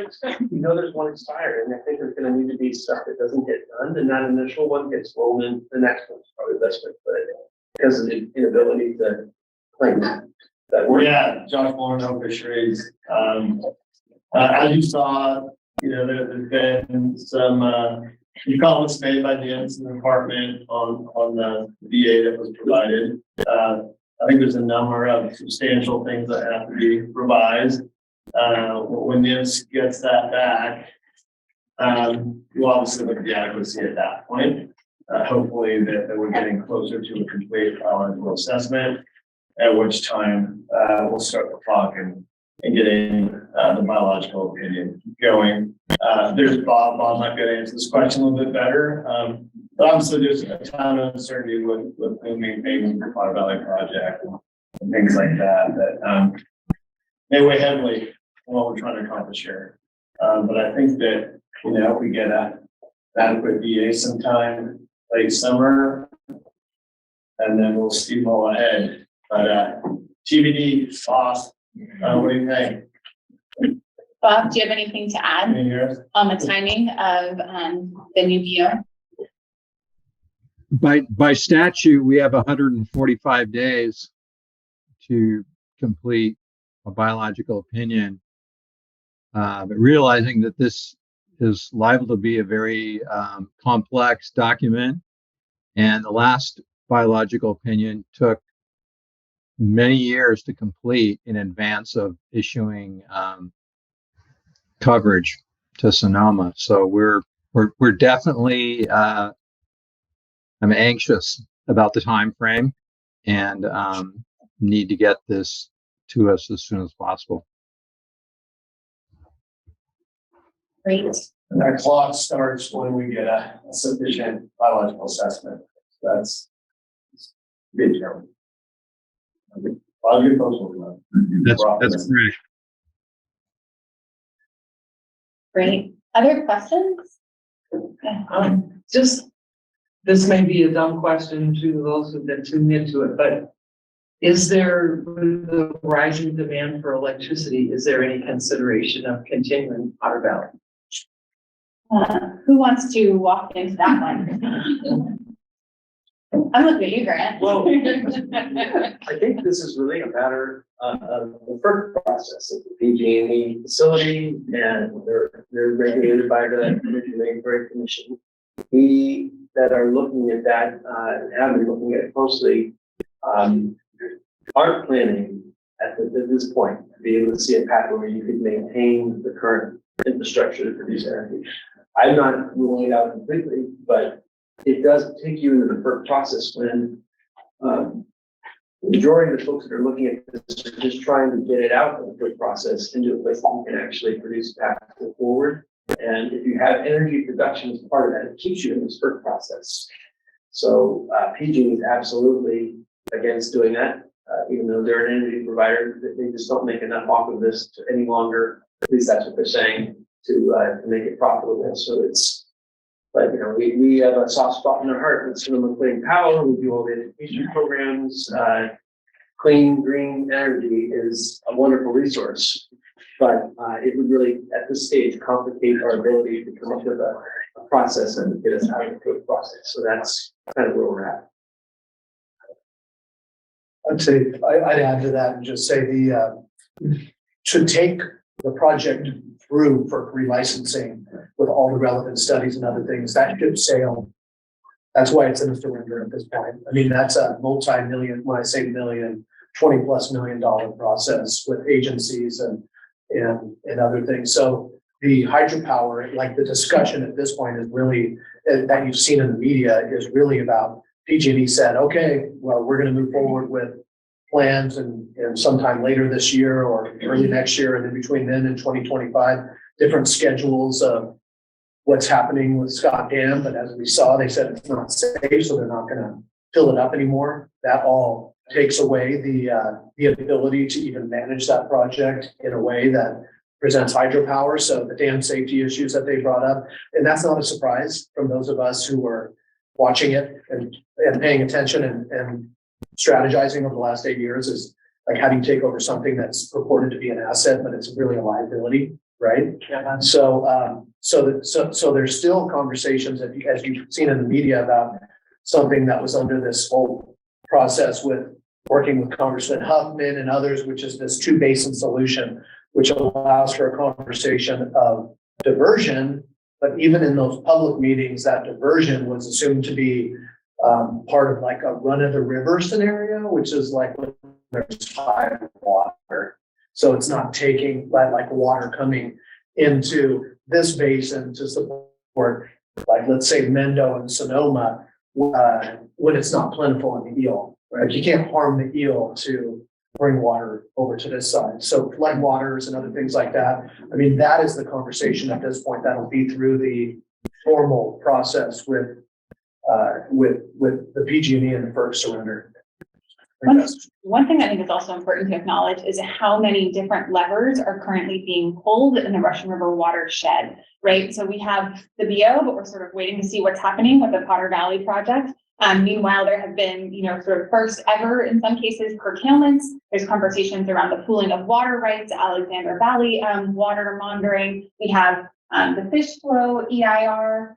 one expired, and I think there's going to need to be stuff that doesn't get done, and that initial one gets rolled in. The next one's probably the best way to put it, because of the inability to claim that. Yeah, Josh Warren, No Fisheries. As you saw, there's been some comments made by the Ensign Department on the VA that was provided. I think there's a number of substantial things that have to be revised. When NIMS gets that back, we'll obviously look at the adequacy at that point. Hopefully that we're getting closer to a complete biological assessment, at which time we'll start the clock and getting the biological opinion going. There's Bob. Bob might be able to answer this question a little bit better. But obviously there's a ton of uncertainty with moving maybe the Water Valley project and things like that may weigh heavily on what we're trying to accomplish here. But I think that, if we get an adequate VA sometime late summer, and then we'll steamroll ahead. But TBD, boss, what do you think? Bob, do you have anything to add on the timing of the new year? By statute, we have 145 days to complete a biological opinion. But realizing that this is liable to be a very complex document, and the last biological opinion took many years to complete in advance of issuing coverage to Sonoma. So we're definitely I'm anxious about the time frame and need to get this to us as soon as possible. Great. And that clock starts when we get a sufficient biological assessment. That's big term. A lot of good folks will That's great. Great. Other questions? This may be a dumb question to those who've been tuned into it, but is there, with the rising demand for electricity, is there any consideration of continuing Otter Valley? Who wants to walk into that one? I'm looking at you, Grant. Well, I think this is really a matter of the FERC process of the PG&E facility, and they're regulated by the Energy Regulatory Commission. We that are looking at that and have been looking at it closely aren't planning at this point to be able to see a pathway where you could maintain the current infrastructure to produce energy. I'm not ruling it out completely, but it does take you into the FERC process when the majority of the folks that are looking at this are just trying to get it out of the FERC process into a place that you can actually produce a path forward. And if you have energy production as part of that, it keeps you in this FERC process. So PG is absolutely against doing that, even though they're an energy provider. They just don't make enough off of this any longer. At least that's what they're saying, to make it profitable. So but we have a soft spot in our heart with Sonoma Clean Power. We do all the education programs. Clean green energy is a wonderful resource, but it would really, at this stage, complicate our ability to come up with a process and get us out of the process. So that's kind of where we're at. I'd add to that and just say to take the project through for relicensing with all the relevant studies and other things, that ship sailed. That's why it's in a surrender at this point. I mean, that's a multi-million, when I say million, $20+ million process with agencies and other things. So the hydropower, like the discussion at this point is really, that you've seen in the media, is really about PG&E said, okay, well, we're going to move forward with plans and sometime later this year or early next year, and in between then and 2025, different schedules of what's happening with Scott Dam. But as we saw, they said it's not safe, so they're not going to fill it up anymore. That all takes away the ability to even manage that project in a way that presents hydropower. So the dam safety issues that they brought up, and that's not a surprise from those of us who were watching it and paying attention and strategizing over the last 8 years, is like, how do you take over something that's purported to be an asset, but it's really a liability, right? Yeah. So there's still conversations, as you've seen in the media, about something that was under this whole process with working with Congressman Huffman and others, which is this 2-basin solution, which allows for a conversation of diversion. But even in those public meetings, that diversion was assumed to be part of like a run of the river scenario, which is like when there's high water. So it's not taking that like water coming into this basin to support, like, let's say Mendo and Sonoma, when it's not plentiful in the eel, right? You can't harm the eel to bring water over to this side. So flood waters and other things like that. I mean, that is the conversation at this point. That'll be through the formal process with the PG&E and the FERC surrender. One thing I think is also important to acknowledge is how many different levers are currently being pulled in the Russian River watershed, right? So we have the BO, but we're sort of waiting to see what's happening with the Potter Valley project. Meanwhile, there have been, sort of first ever, in some cases, curtailments. There's conversations around the pooling of water rights, Alexander Valley water monitoring. We have the fish flow EIR.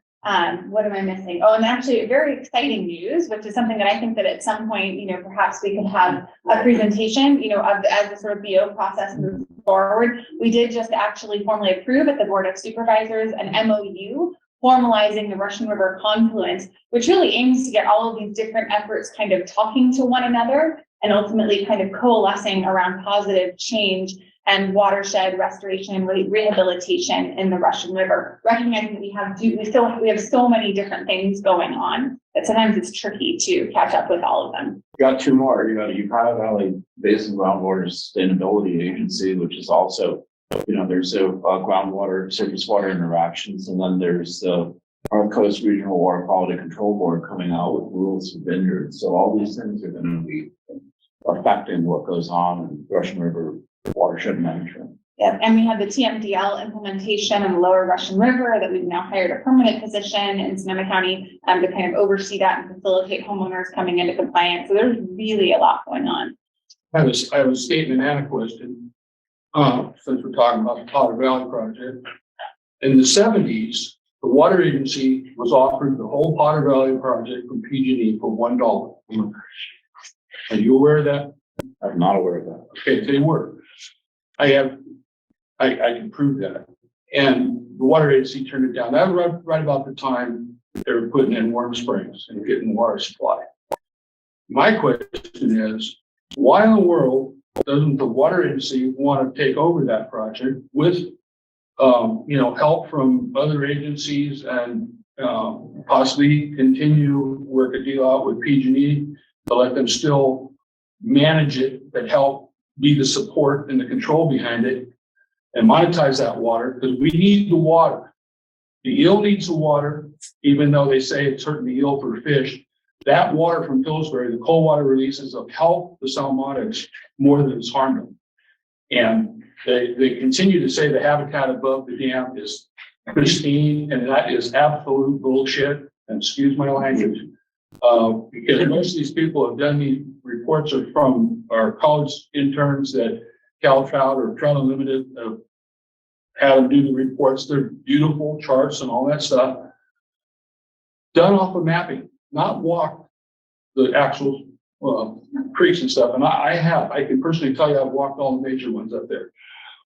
What am I missing? Oh, and actually very exciting news, which is something that I think that at some point, perhaps we could have a presentation, as the sort of BO process moves forward. We did just actually formally approve at the Board of Supervisors an MOU formalizing the Russian River confluence, which really aims to get all of these different efforts kind of talking to one another and ultimately kind of coalescing around positive change and watershed restoration and rehabilitation in the Russian River, recognizing that we have so many different things going on that sometimes it's tricky to catch up with all of them. Got two more. You got the Ohio Valley Basin Groundwater Sustainability Agency, which is also, there's a groundwater, surface water interactions, and then there's the North Coast Regional Water Quality Control Board coming out with rules for vineyards. So all these things are going to be affecting what goes on in Russian River watershed management. Yep, and we have the TMDL implementation in the Lower Russian River that we've now hired a permanent position in Sonoma County to kind of oversee that and facilitate homeowners coming into compliance. So there's really a lot going on. I have a statement and a question. Since we're talking about the Potter Valley project, in the 70s, the water agency was offering the whole Potter Valley project from PG&E for $1. Are you aware of that? I'm not aware of that. Okay, they were. I can prove that. And the water agency turned it down. That was right about the time they were putting in Warm Springs and getting water supply. My question is, why in the world doesn't the water agency want to take over that project with, help from other agencies and possibly continue work a deal out with PG&E to let them still manage it, but help be the support and the control behind it and monetize that water, because we need the water. The eel needs the water, even though they say it's hurting the eel for fish. That water from Pillsbury, the cold water releases have helped the salmonids more than it's harmed them. And they continue to say the habitat above the dam is pristine, and that is absolute bullshit, and excuse my language. Because most of these people have done these reports are from our college interns that Cal Trout or Trout Unlimited had them do the reports. They're beautiful charts and all that stuff. Done off of mapping, not walked the actual creeks and stuff. And I can personally tell you I've walked all the major ones up there.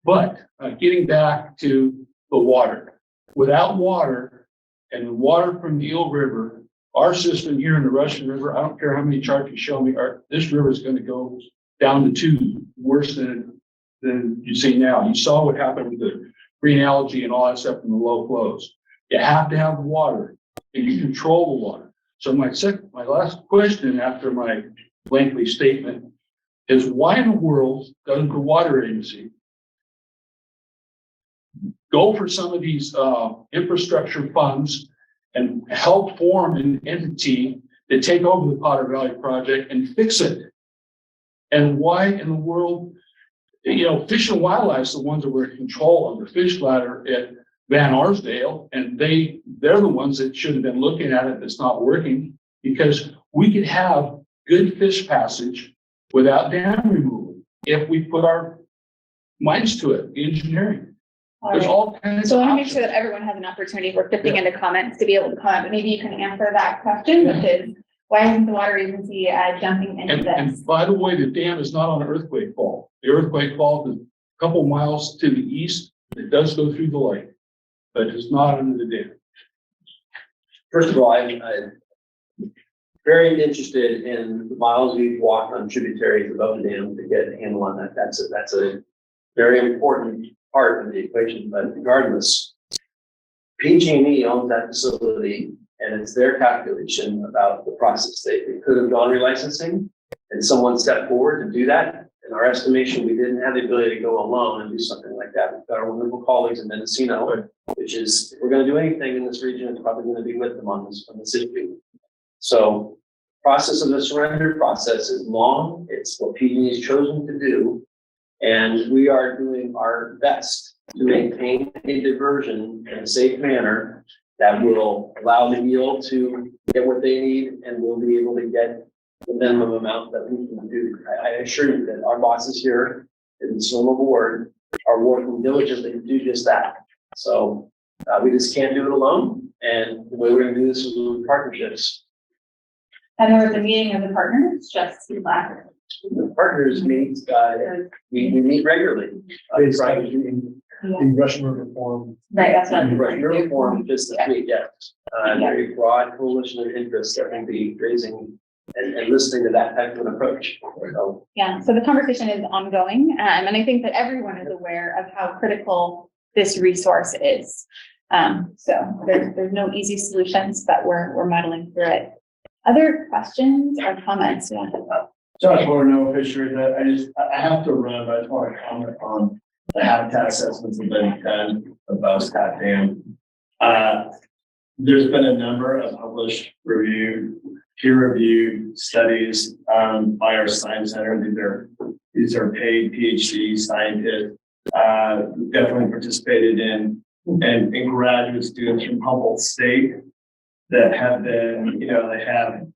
But getting back to the water, without water and the water from the Eel River, our system here in the Russian River, I don't care how many charts you show me, this river is going to go down to 2, worse than you see now. You saw what happened with the green algae and all that stuff in the low flows. You have to have water and you control the water. So my last question after my lengthy statement is, why in the world doesn't the water agency go for some of these infrastructure funds and help form an entity to take over the Potter Valley project and fix it? And why in the world, Fish and Wildlife is the ones that were in control of the fish ladder at Van Arsdale, and they're the ones that should have been looking at it that's not working, because we could have good fish passage without dam removal if we put our minds to it, the engineering. There's all kinds So of I want to make options. sure that everyone has an opportunity for dipping into comments to be able to comment, but maybe you can answer that question, which is, why isn't the water agency jumping into this? And by the way, the dam is not on an earthquake fault. The earthquake fault is a couple miles to the east. It does go through the lake, but it's not under the dam. First of all, very interested in the miles we've walked on tributaries above the dam to get a handle on that. That's a very important part of the equation, but regardless, PG&E owns that facility, and it's their calculation about the process. They could have gone relicensing, and someone stepped forward to do that. In our estimation, we didn't have the ability to go alone and do something like that. We've got our wonderful colleagues in Mendocino, which is, if we're going to do anything in this region, it's probably going to be with them on this issue. So, process of the surrender process is long. It's what PG&E has chosen to do, and we are doing our best to maintain a diversion in a safe manner that will allow the yield to get what they need, and we'll be able to get the minimum amount that we can do. I assure you that our bosses here in the Sonoma board are working diligently to do just that. So we just can't do it alone, and the way we're going to do this is with partnerships. And there was a meeting of the partners just last. The partners meet, we meet regularly. The Russian River Forum. Right, that's what. The Russian River Forum just this week, yeah. Very broad coalition of interests that will be raising and listening to that type of an approach. So, Yeah, so the conversation is ongoing, and I think that everyone is aware of how critical this resource is. So there's no easy solutions, but we're muddling through it. Other questions or comments? Yeah. Josh Wohler, no fishery, that I have to run, but I just want to comment on the habitat assessments that have been done above Scott Dam. There's been a number of published peer-reviewed studies by our science center. These are paid PhD scientists. Definitely participated in graduate students from Humboldt State that have been, they have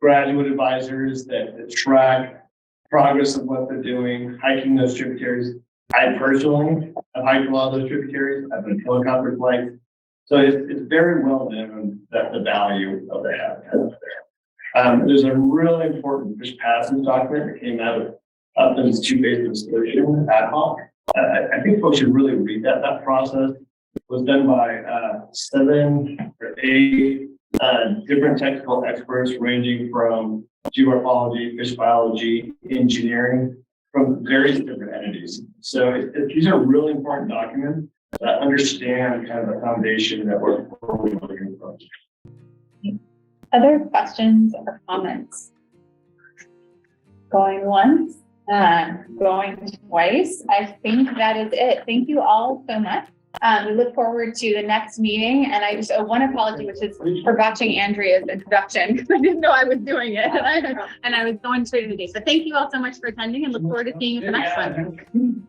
graduate advisors that track progress of what they're doing, hiking those tributaries. I personally have hiked a lot of those tributaries. I've been helicopter flights. So it's very well known that the value of the habitat is there. There's a really important fish passage document that came out of Upton's two-phase solution ad hoc. I think folks should really read that. That process was done by 7 or 8 different technical experts ranging from geomorphology, fish biology, engineering, from various different entities. So these are really important documents that understand kind of the foundation that we're looking for. Other questions or comments? Going once, going twice. I think that is it. Thank you all so much. We look forward to the next meeting, and I just owe one apology, which is for botching Andrea's introduction because I didn't know I was doing it, and I was going straight into the day. So thank you all so much for attending, and look forward to seeing you at the next one.